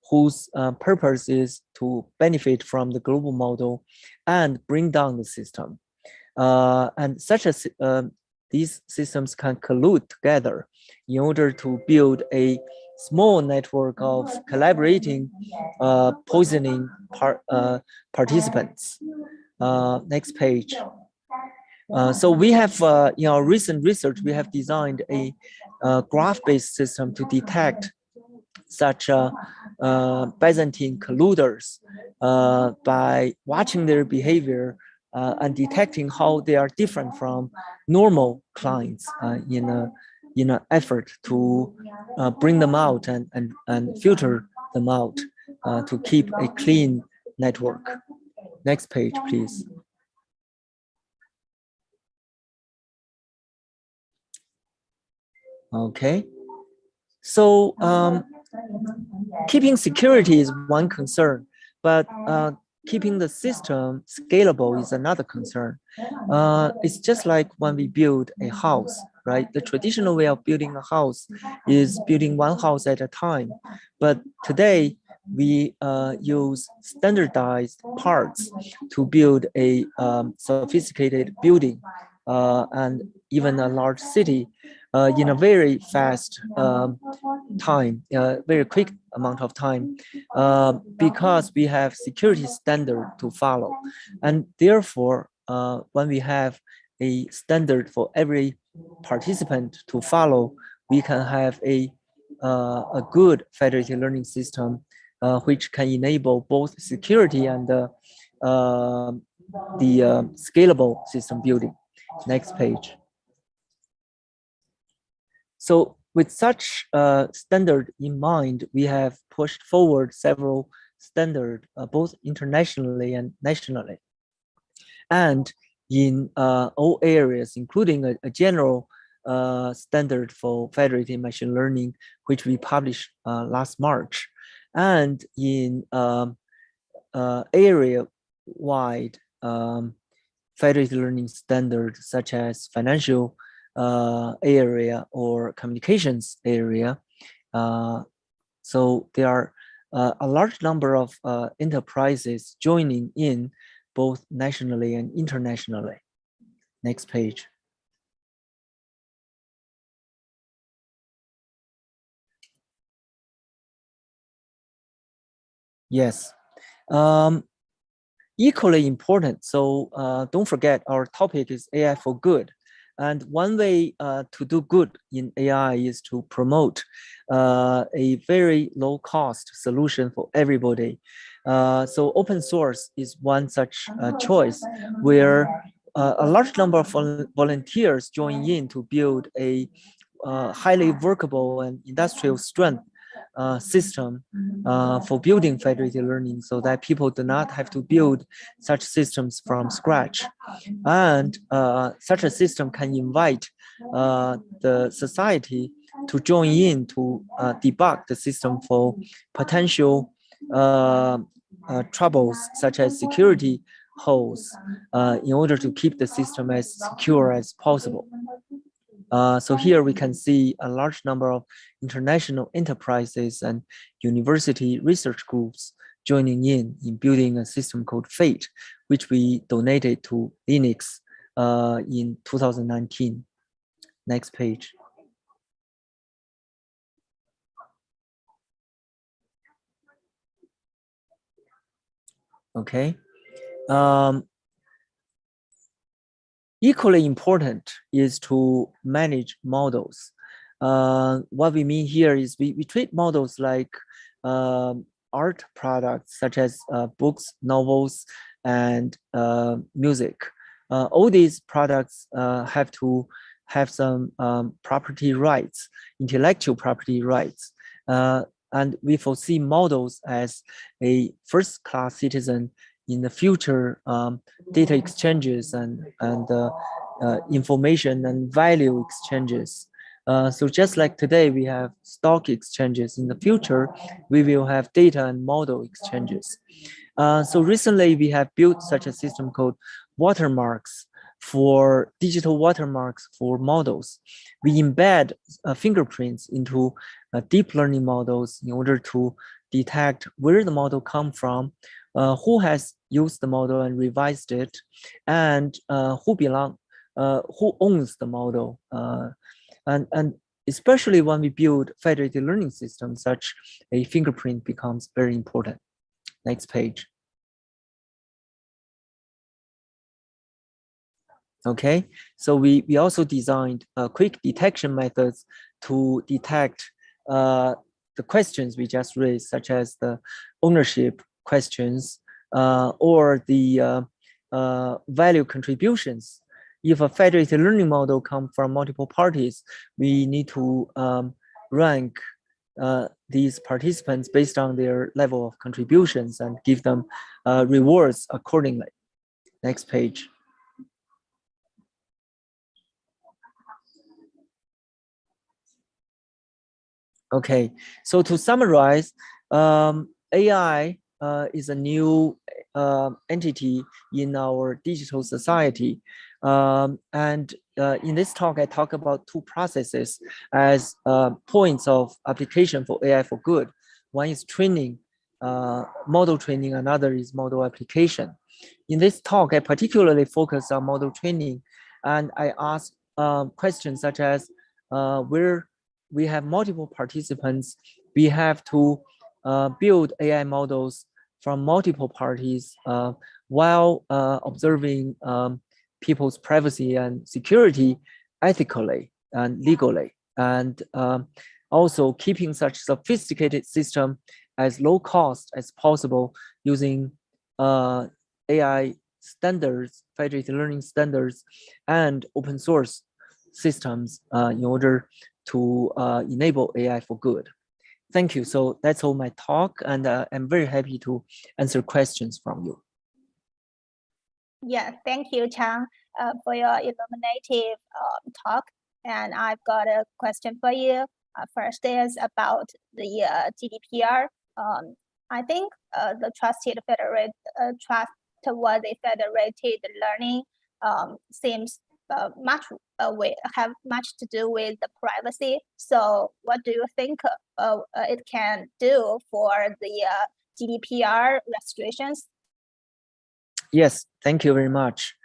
whose purpose is to benefit from the global model and bring down the system. And such as these systems can collude together in order to build a small network of collaborating poisoning participants. Next page. So we have, in our recent research, we have designed a graph-based system to detect such Byzantine colluders by watching their behavior and detecting how they are different from normal clients in an effort to bring them out and filter them out to keep a clean network. Next page, please. Okay, so keeping security is one concern, but keeping the system scalable is another concern. It's just like when we build a house, right? The traditional way of building a house is building one house at a time. But today, we use standardized parts to build a sophisticated building and even a large city in a very fast time, very quick amount of time, because we have security standard to follow. And therefore, when we have a standard for every participant to follow, we can have a good federated learning system, which can enable both security and the scalable system building. Next page. So with such standard in mind, we have pushed forward several standards, both internationally and nationally. And in all areas, including a general standard for federated machine learning, which we published last March. And in area-wide federated learning standards, such as financial area or communications area. So there are a large number of enterprises joining in both nationally and internationally. Next page. Yes. Equally important. So don't forget, our topic is AI for good. And one way to do good in AI is to promote a very low cost solution for everybody. So open source is one such choice where a large number of volunteers join in to build a highly workable and industrial strength system for building federated learning, so that people do not have to build such systems from scratch. And such a system can invite the society to join in to debug the system for potential troubles, such as security holes, in order to keep the system as secure as possible. So here we can see a large number of international enterprises and university research groups joining in building a system called FATE, which we donated to Enops in 2019. Next page. Okay. Equally important is to manage models. What we mean here is we treat models like art products such as books, novels, and music. All these products have to have some property rights, intellectual property rights. And we foresee models as a first-class citizen in the future data exchanges and information and value exchanges. So just like today we have stock exchanges, in the future we will have data and model exchanges. So recently we have built such a system called watermarks for digital watermarks for models. We embed fingerprints into deep learning models in order to detect where the model come from, who has used the model and revised it, and who owns the model. And especially when we build federated learning systems, such a fingerprint becomes very important. Next page. Okay, so we also designed quick detection methods to detect the questions we just raised, such as the ownership questions or the value contributions. If a federated learning model comes from multiple parties, we need to rank these participants based on their level of contributions and give them rewards accordingly. Next page. Okay, so to summarize, AI is a new entity in our digital society. And in this talk, I talk about two processes as points of application for AI for good. One is training, model training, another is model application. In this talk, I particularly focus on model training, and I ask questions such as where we have multiple participants, we have to build AI models from multiple parties while observing people's privacy and security ethically and legally, and also keeping such sophisticated system as low cost as possible using AI standards, federated learning standards, and open source systems in order to enable AI for good. Thank you. So that's all my talk, and I'm very happy to answer questions from you. Yeah, thank you, Chang, for your illuminative talk. And I've got a question for you. First is about the GDPR. I think the trustworthy federated learning seems have much to do with the privacy. So what do you think it can do for the GDPR restrictions? Yes, thank you very much.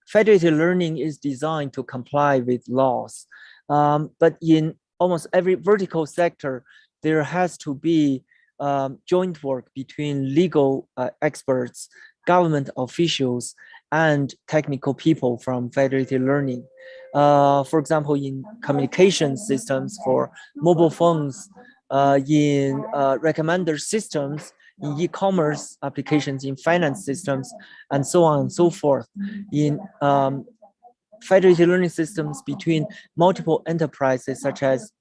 Federated learning is designed to comply with laws, but in almost every vertical sector, there has to be joint work between legal experts, government officials, and technical people from federated learning. For example, in communication systems for mobile phones, in recommender systems, in e-commerce applications, in finance systems, and so on and so forth. In federated learning systems between multiple enterprises, such as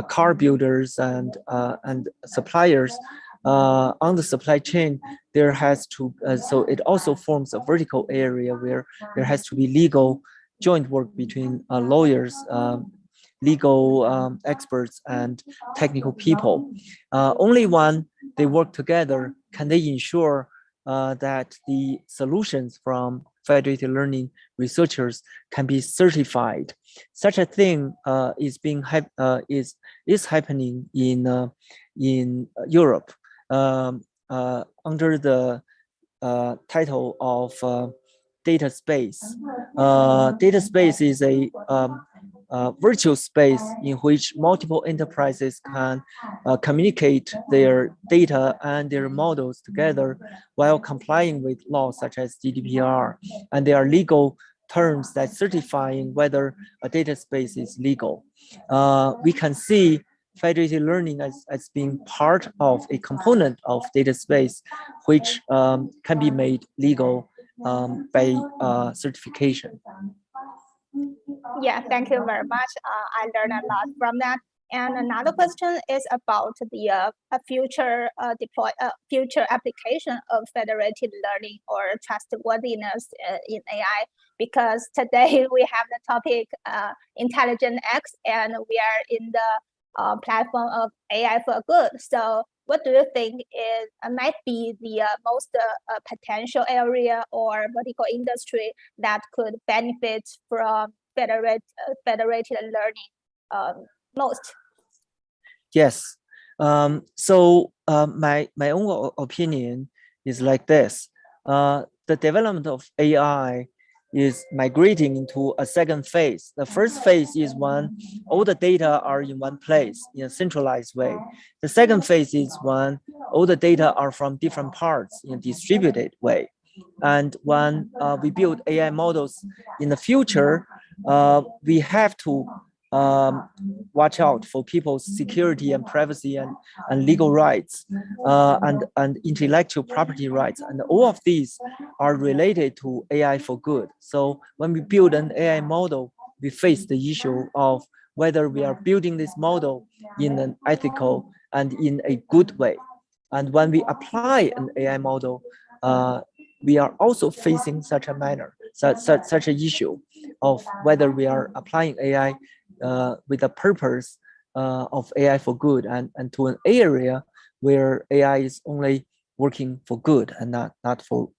car builders and suppliers on the supply chain, there has to, so it also forms a vertical area where there has to be legal joint work between lawyers, legal experts, and technical people. Only when they work together can they ensure that the solutions from federated learning researchers can be certified. Such a thing is happening in Europe under the title of data space. Data space is a virtual space in which multiple enterprises can communicate their data and their models together while complying with laws such as GDPR. And there are legal terms that certifying whether a data space is legal. We can see federated learning as being part of a component of data space, which can be made legal by certification. Yeah, thank you very much. I learned a lot from that. And another question is about the future application of federated learning or trustworthiness in AI. Because today we have the topic Intelligent X, and we are in the platform of AI for good. So what do you think is might be the most potential area or vertical industry that could benefit from federated learning most? Yes. So my own opinion is like this. The development of AI is migrating into a second phase. The first phase is when all the data are in one place in a centralized way. The second phase is when all the data are from different parts in a distributed way. And when we build AI models in the future, we have to watch out for people's security and privacy and legal rights and intellectual property rights. And all of these are related to AI for good. So when we build an AI model, we face the issue of whether we are building this model in an ethical and in a good way. And when we apply an AI model, we are also facing such a manner, such an issue of whether we are applying AI with a purpose of AI for good and to an area where AI is only working for good and not for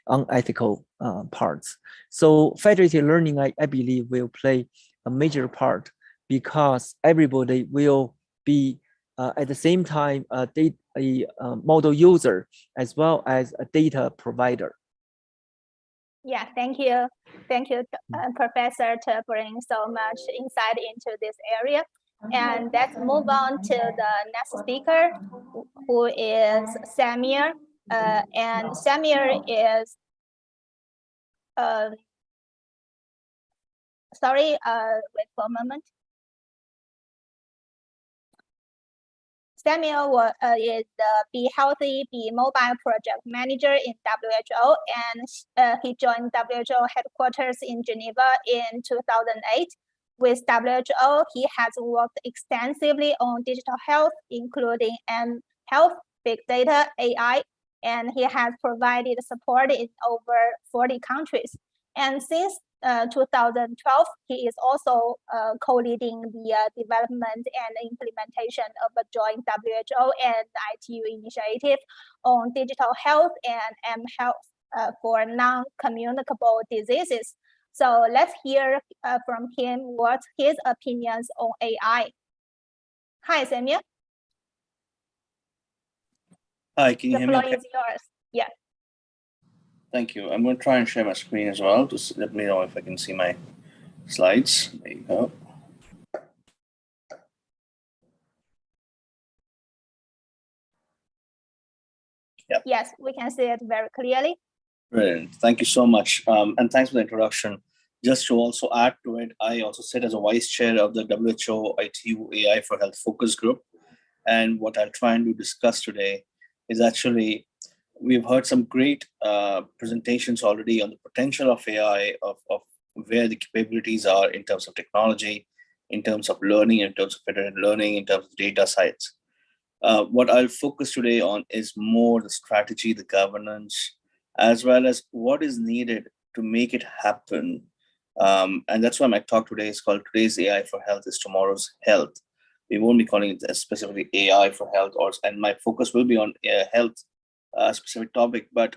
unethical parts. So federated learning, I believe, will play a major part because everybody will be at the same time a model user as well as a data provider. Yeah, thank you, Professor, to bring so much insight into this area. And let's move on to the next speaker, who is Samir. And Samir is, sorry, wait for a moment. Samuel is the Be Healthy, Be Mobile project manager in WHO, and he joined WHO headquarters in Geneva in 2008. With WHO, he has worked extensively on digital health, including health, big data, AI, and he has provided support in over 40 countries. And since 2012, he is also co-leading the development and implementation of a joint WHO and ITU initiative on digital health and health for non-communicable diseases. So let's hear from him what his opinions on AI. Hi, Samuel. Hi, can you hear me? The floor is yours. Yeah. Thank you. I'm going to try and share my screen as well. Just let me know if I can see my slides. There you go. Yep. Yes, we can see it very clearly. Brilliant. Thank you so much. And thanks for the introduction. Just to also add to it, I also sit as a vice chair of the WHO ITU AI for Health Focus Group. And what I'll try and discuss today is actually, we've heard some great presentations already on the potential of AI, of where the capabilities are in terms of technology, in terms of learning, in terms of federated learning, in terms of data science. What I'll focus today on is more the strategy, the governance, as well as what is needed to make it happen. And that's why my talk today is called Today's AI for Health is Tomorrow's Health. We won't be calling it specifically AI for health, and my focus will be on health specific topic, but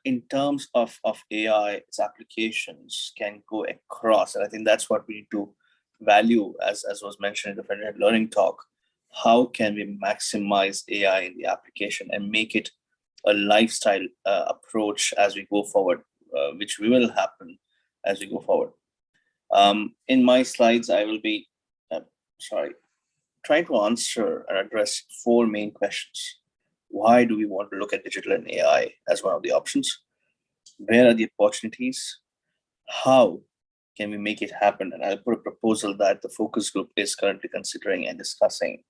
in terms of AI, its applications can go across. And I think that's what we need to value, as was mentioned in the federated learning talk. How can we maximize AI in the application and make it a lifestyle approach as we go forward, which will happen as we go forward. In my slides, I will be trying to answer and address 4 main questions. Why do we want to look at digital and AI as one of the options? Where are the opportunities? How can we make it happen? And I'll put a proposal that the focus group is currently considering and discussing,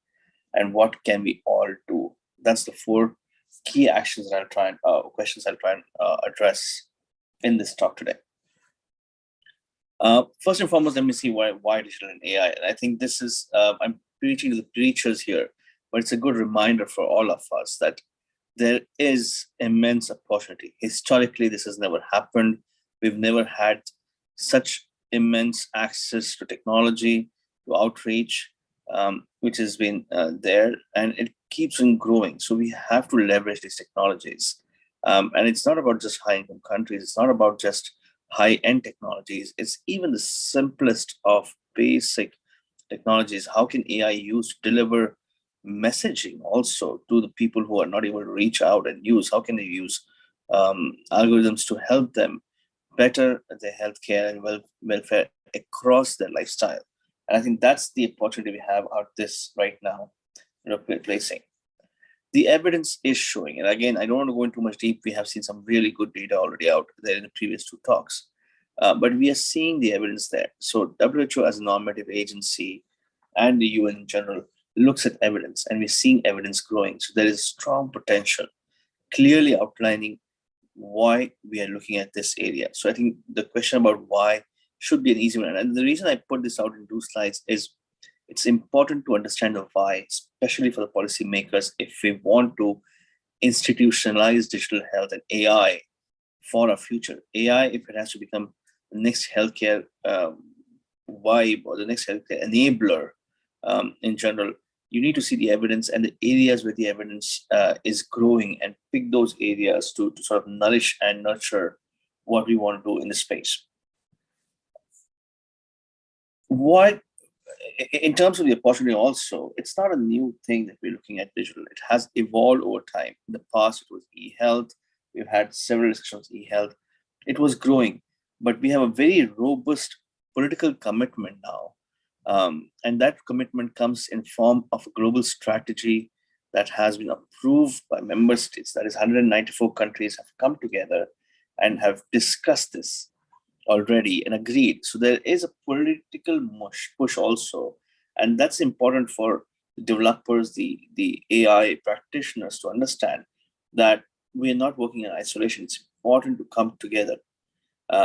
and what can we all do? That's the 4 key actions that I'll try and questions I'll try and address in this talk today. First and foremost, let me see why digital and AI. And I think this is, I'm preaching to the preachers here, but it's a good reminder for all of us that there is immense opportunity. Historically, this has never happened. We've never had such immense access to technology, to outreach, which has been there, and it keeps on growing. So we have to leverage these technologies. And it's not about just high-income countries. It's not about just high-end technologies. It's even the simplest of basic technologies. How can AI use to deliver messaging also to the people who are not able to reach out and use? How can they use algorithms to help them better their healthcare and welfare across their lifestyle? And I think that's the opportunity we have out this right now, replacing. The evidence is showing, and again, I don't want to go into much deep. We have seen some really good data already out there in the previous 2 talks, but we are seeing the evidence there. So WHO as a normative agency and the UN in general looks at evidence, and we're seeing evidence growing. So there is strong potential, clearly outlining why we are looking at this area. So I think the question about why should be an easy one. And the reason I put this out in 2 slides is it's important to understand the why, especially for the policymakers, if we want to institutionalize digital health and AI for our future. AI, if it has to become the next healthcare vibe or the next healthcare enabler in general, you need to see the evidence and the areas where the evidence is growing and pick those areas to sort of nourish and nurture what we want to do in the space. What, in terms of the opportunity also, it's not a new thing that we're looking at digital. It has evolved over time. In the past, it was e-health. We've had several discussions on e-health. It was growing, but we have a very robust political commitment now. And that commitment comes in form of a global strategy that has been approved by member states. That is, 194 countries have come together and have discussed this already and agreed. So there is a political push also, and that's important for developers, the AI practitioners to understand that we're not working in isolation. It's important to come together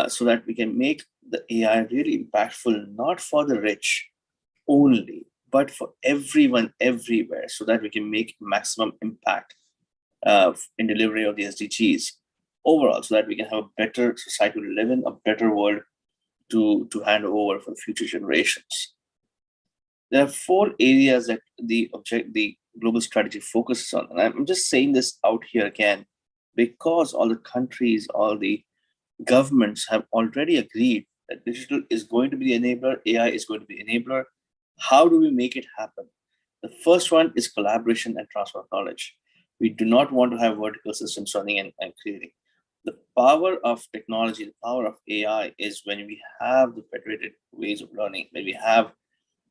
so that we can make the AI really impactful, not for the rich only, but for everyone everywhere, so that we can make maximum impact in delivery of the SDGs overall, so that we can have a better society to live in, a better world to hand over for the future generations. There are 4 areas that the global strategy focuses on. And I'm just saying this out here again, because all the countries, all the governments have already agreed that digital is going to be the enabler, AI is going to be the enabler. How do we make it happen? The first one is collaboration and transfer of knowledge. We do not want to have vertical systems running and creating. The power of technology, the power of AI is when we have the federated ways of learning, when we have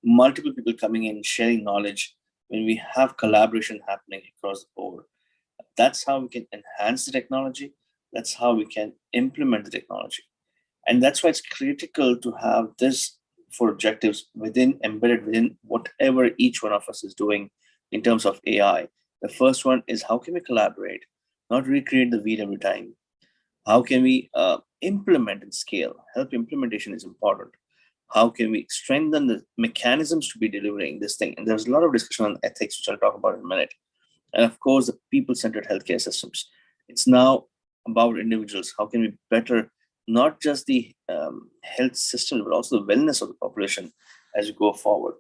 multiple people coming in, sharing knowledge, when we have collaboration happening across the board. That's how we can enhance the technology. That's how we can implement the technology. And that's why it's critical to have this 4 objectives embedded within whatever each one of us is doing in terms of AI. The first one is, how can we collaborate, not recreate the wheel every time? How can we implement and scale? Help implementation is important. How can we strengthen the mechanisms to be delivering this thing? And there's a lot of discussion on ethics, which I'll talk about in a minute. And of course, the people-centered healthcare systems. It's now about individuals. How can we better not just the health system, but also the wellness of the population as we go forward?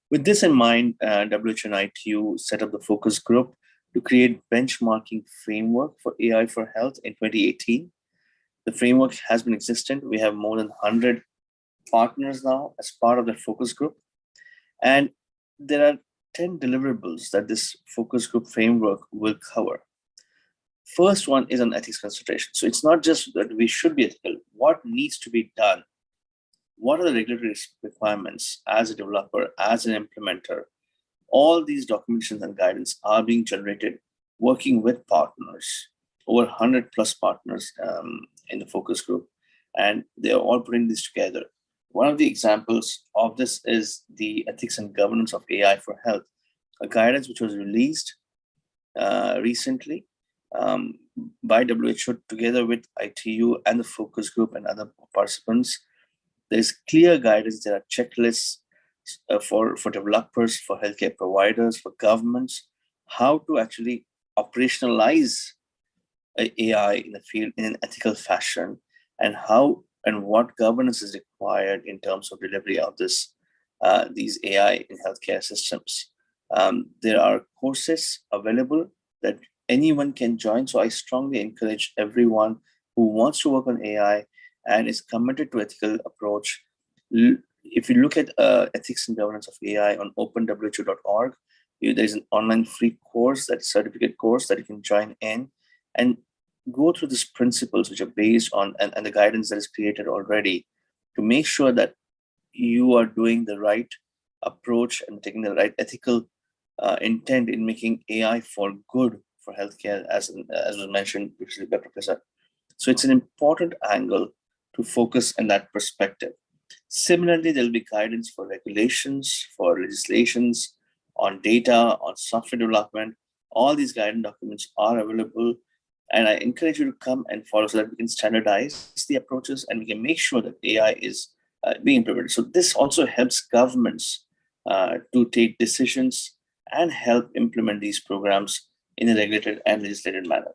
With this in mind, WHO and ITU set up the focus group to create benchmarking framework for AI for health in 2018. The framework has been existent. We have more than 100 partners now as part of the focus group. And there are 10 deliverables that this focus group framework will cover. First one is an ethics consideration. So it's not just that we should be ethical. What needs to be done? What are the regulatory requirements as a developer, as an implementer? All these documentations and guidance are being generated working with partners, over 100 plus partners in the focus group. and they are all putting this together. One of the examples of this is the Ethics and Governance of AI for Health, a guidance which was released recently by WHO together with ITU and the focus group and other participants. There's clear guidance. There are checklists for developers, for healthcare providers, for governments, how to actually operationalize AI in the field in an ethical fashion, and how and what governance is required in terms of delivery of this these AI in healthcare systems. There are courses available that anyone can join. So I strongly encourage everyone who wants to work on AI and is committed to ethical approach. If you look at ethics and governance of AI on openwho.org, there's an online free course, that certificate course that you can join in and go through these principles which are based on and the guidance that is created already to make sure that you are doing the right approach and taking the right ethical intent in making AI for good for healthcare, as was mentioned previously by Professor. So it's an important angle to focus in that perspective. Similarly, there'll be guidance for regulations, for legislations, on data, on software development. All these guidance documents are available, and I encourage you to come and follow so that we can standardize the approaches and we can make sure that AI is being implemented. So this also helps governments to take decisions and help implement these programs in a regulated and legislated manner.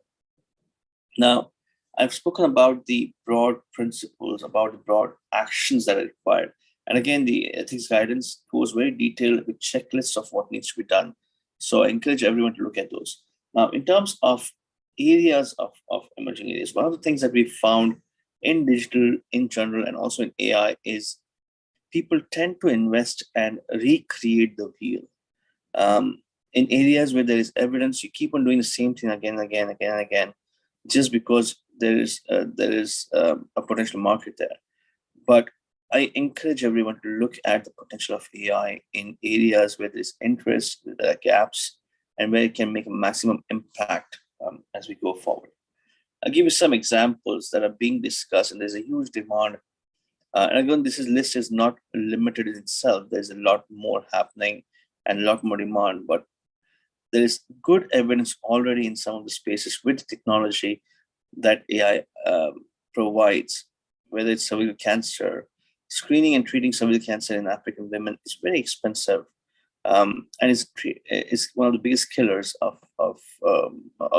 Now, I've spoken about the broad principles, about the broad actions that are required. And again, the ethics guidance goes very detailed with checklists of what needs to be done. So I encourage everyone to look at those. Now, in terms of areas of emerging areas, one of the things that we found in digital in general and also in AI is people tend to invest and recreate the wheel. In areas where there is evidence, you keep on doing the same thing again and again, just because there is a potential market there. But I encourage everyone to look at the potential of AI in areas where there's interest, where there are gaps, and where it can make a maximum impact as we go forward. I'll give you some examples that are being discussed, and there's a huge demand. And again, this list is not limited in itself. There's a lot more happening and a lot more demand, but there is good evidence already in some of the spaces with technology that AI provides, whether it's cervical cancer. Screening and treating cervical cancer in African women is very expensive, and is one of the biggest killers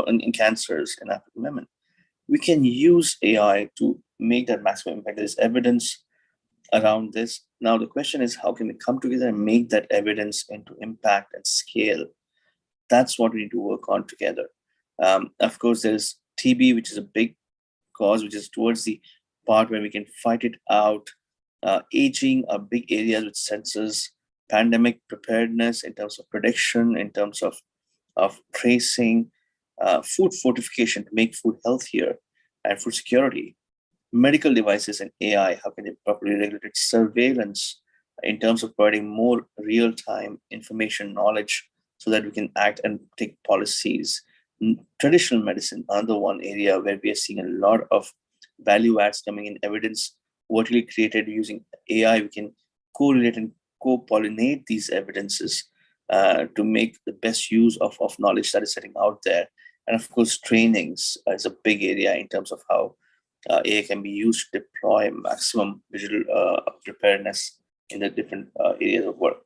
in cancers in African women. We can use AI to make that maximum impact. There's evidence around this. Now the question is, how can we come together and make that evidence into impact and scale? That's what we need to work on together. Of course, there's TB, which is a big cause, which is towards the part where we can fight it out. Aging are big areas with sensors. Pandemic preparedness in terms of prediction, in terms of tracing, food fortification to make food healthier, and food security. Medical devices and AI, how can they properly regulate it? Surveillance in terms of providing more real-time information, knowledge, so that we can act and take policies. Traditional medicine, another one area where we are seeing a lot of value adds coming in, evidence vertically created using AI. We can correlate and co-pollinate these evidences to make the best use of knowledge that is sitting out there. And of course, trainings is a big area in terms of how AI can be used to deploy maximum visual preparedness in the different areas of work.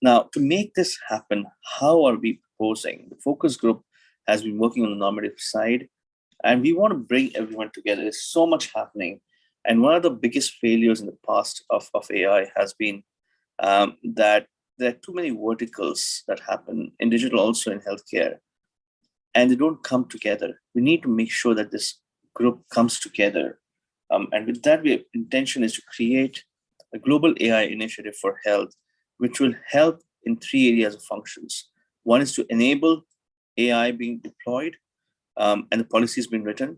Now, to make this happen, how are we proposing? The focus group has been working on the normative side, and we want to bring everyone together. There's so much happening. And one of the biggest failures in the past of AI has been that there are too many verticals that happen in digital, also in healthcare, and they don't come together. We need to make sure that this group comes together. And with that, our intention is to create a global AI initiative for health, which will help in 3 areas of functions. One is to enable AI being deployed and the policies being written.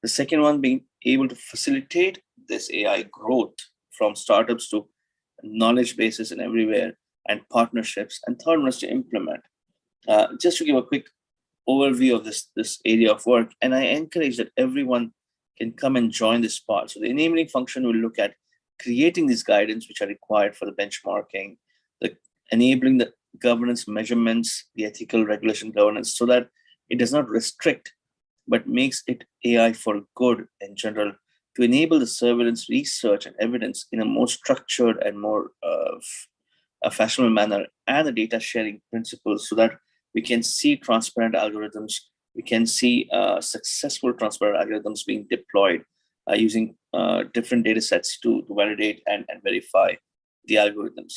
The second one being able to facilitate this AI growth from startups to knowledge bases and everywhere, and partnerships. And third one is to implement. Just to give a quick overview of this area of work, and I encourage that everyone can come and join this part. So the enabling function will look at creating these guidance which are required for the benchmarking, the enabling the governance measurements, the ethical regulation governance, so that it does not restrict, but makes it AI for good in general, to enable the surveillance, research, and evidence in a more structured and more a fashionable manner, and the data sharing principles, so that we can see transparent algorithms, we can see successful transparent algorithms being deployed using different data sets to validate and verify the algorithms.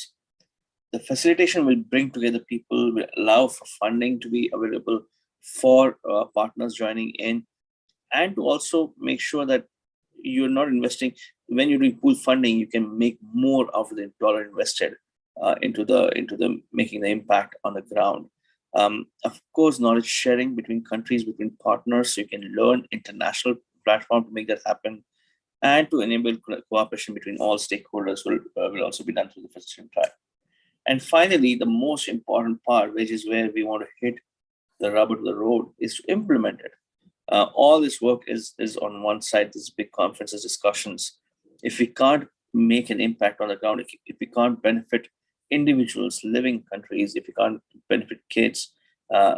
The facilitation will bring together people, will allow for funding to be available for partners joining in, and to also make sure that you're not investing. When you're doing pool funding, you can make more of the dollar invested into the making the impact on the ground. Of course, knowledge sharing between countries, between partners, so you can learn international platform to make that happen, and to enable cooperation between all stakeholders will also be done through the facilitation track. And finally, the most important part, which is where we want to hit the rubber to the road, is to implement it. All this work is on one side, these big conferences, discussions. If we can't make an impact on the ground, if we can't benefit individuals living in countries, if we can't benefit kids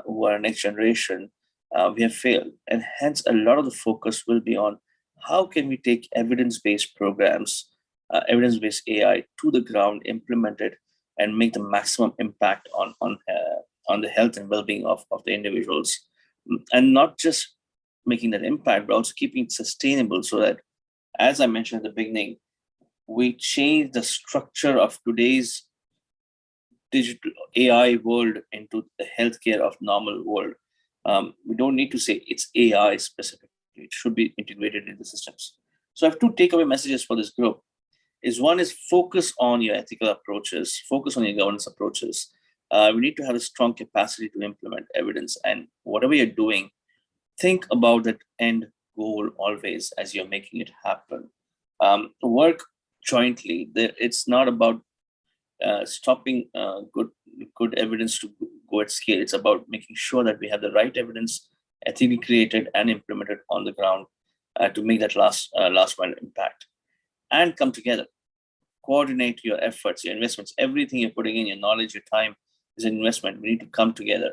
who are next generation, we have failed. And hence, a lot of the focus will be on how can we take evidence-based programs, evidence-based AI to the ground, implement it, and make the maximum impact on the health and well-being of the individuals. And not just making that impact, but also keeping it sustainable, so that, as I mentioned at the beginning, we change the structure of today's digital AI world into the healthcare of normal world. We don't need to say it's AI specific. It should be integrated into systems. So I have two takeaway messages for this group. One is focus on your ethical approaches, focus on your governance approaches. We need to have a strong capacity to implement evidence, and whatever you're doing, think about that end goal always as you're making it happen. Work jointly. It's not about stopping good evidence to go at scale. It's about making sure that we have the right evidence ethically created and implemented on the ground to make that last mile impact. And come together, coordinate your efforts, your investments, everything you're putting in, your knowledge, your time is an investment. We need to come together.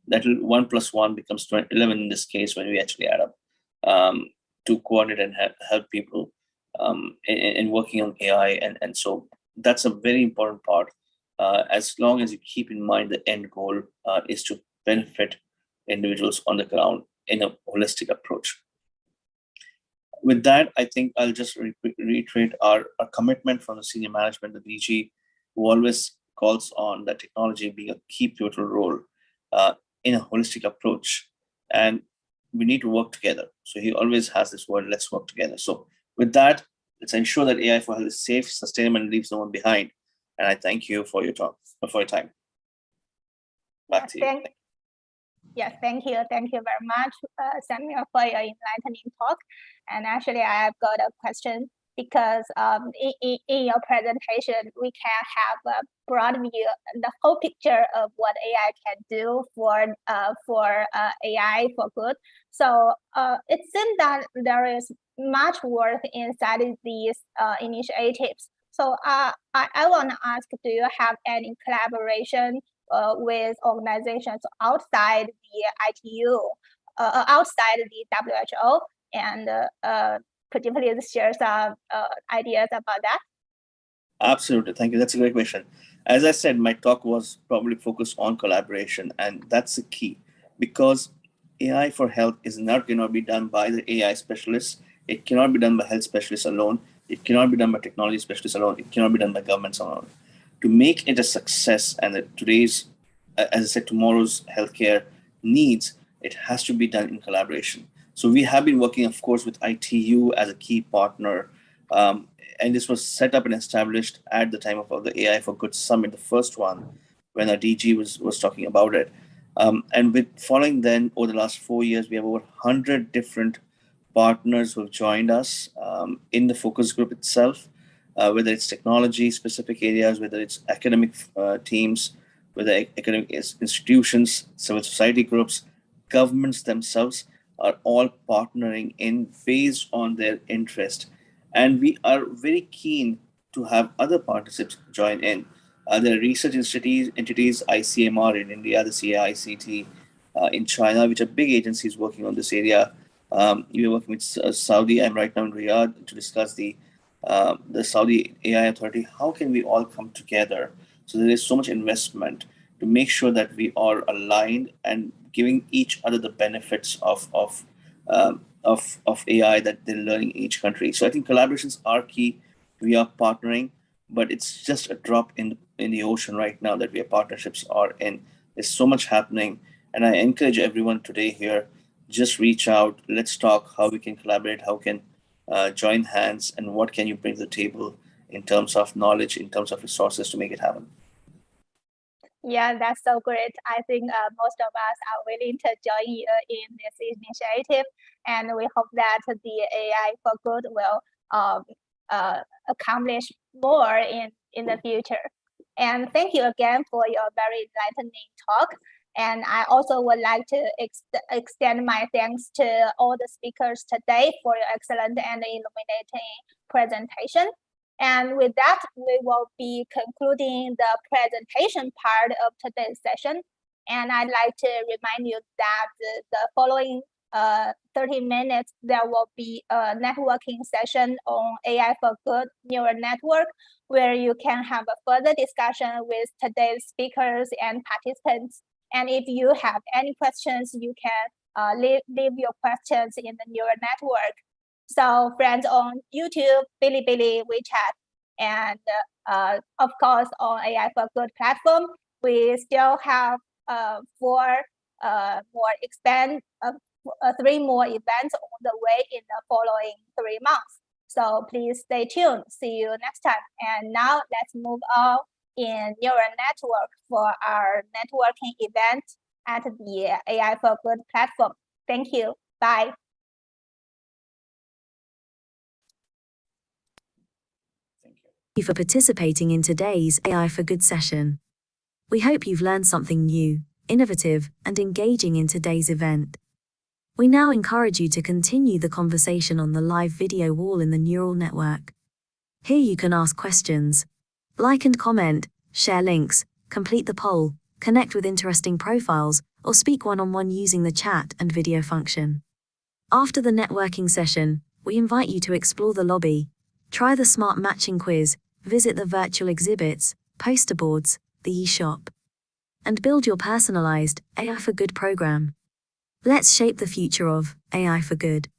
That 1 + 1 becomes 11 in this case, when we actually add up to coordinate and help people in working on AI. And so that's a very important part, as long as you keep in mind the end goal is to benefit individuals on the ground in a holistic approach. With that, I think I'll just reiterate our commitment from the senior management, the DG, who always calls on that technology being a key pivotal role in a holistic approach. And we need to work together. So he always has this word, let's work together. So with that, let's ensure that AI for health is safe, sustainable, and leaves no one behind. And I thank you for your time. Back to you. Yes, thank you. Thank you very much, Samuel, for your enlightening talk. And actually, I have got a question, because in your presentation, we can have a broad view, the whole picture of what AI can do for AI for good. So it seems that there is much work inside these initiatives. So I want to ask, do you have any collaboration with organizations outside the ITU, outside the WHO, and could you please share some ideas about that? Absolutely, thank you. That's a great question. As I said, my talk was probably focused on collaboration, and that's the key, because AI for health is not going to be done by the AI specialists. It cannot be done by health specialists alone. It cannot be done by technology specialists alone. It cannot be done by governments alone. To make it a success, and today's, as I said, tomorrow's healthcare needs, it has to be done in collaboration. So we have been working, of course, with ITU as a key partner. And this was set up and established at the time of the AI for Good Summit, the first one, when our DG was talking about it. And with following then, over the last 4 years, we have over 100 different partners who have joined us in the focus group itself, whether it's technology specific areas, whether it's academic teams, whether academic institutions, civil society groups, governments themselves. are all partnering in based on their interest. And we are very keen to have other partnerships join in. There are research entities, ICMR in India, the CICT in China, which are big agencies working on this area. We're working with Saudi. I'm right now in Riyadh to discuss the Saudi AI Authority. How can we all come together? So there is so much investment to make sure that we are aligned and giving each other the benefits of AI that they're learning in each country. So I think collaborations are key. We are partnering, but it's just a drop in the ocean right now that partnerships are in. There's so much happening, and I encourage everyone today here, just reach out. Let's talk how we can collaborate, how we can join hands, and what can you bring to the table in terms of knowledge, in terms of resources to make it happen. Yeah, that's so great. I think most of us are willing to join you in this initiative, and we hope that the AI for Good will accomplish more in the future. And thank you again for your very enlightening talk. And I also would like to extend my thanks to all the speakers today for your excellent and illuminating presentation. And with that, we will be concluding the presentation part of today's session. And I'd like to remind you that the following 30 minutes, there will be a networking session on AI for Good neural network, where you can have a further discussion with today's speakers and participants. And if you have any questions, you can leave your questions in the neural network. So friends on YouTube, Bilibili, WeChat, and of course on AI for Good platform, we still have 3 more events on the way in the following 3 months. So please stay tuned. See you next time. And now let's move on in neural network for our networking event at the AI for Good platform. Thank you. Bye. Thank you for participating in today's AI for Good session. We hope you've learned something new, innovative, and engaging in today's event. We now encourage you to continue the conversation on the live video wall in the neural network. Here you can ask questions, like and comment, share links, complete the poll, connect with interesting profiles, or speak one-on-one using the chat and video function. After the networking session, we invite you to explore the lobby, try the smart matching quiz, visit the virtual exhibits, poster boards, the e-shop, and build your personalized AI for Good program. Let's shape the future of AI for Good.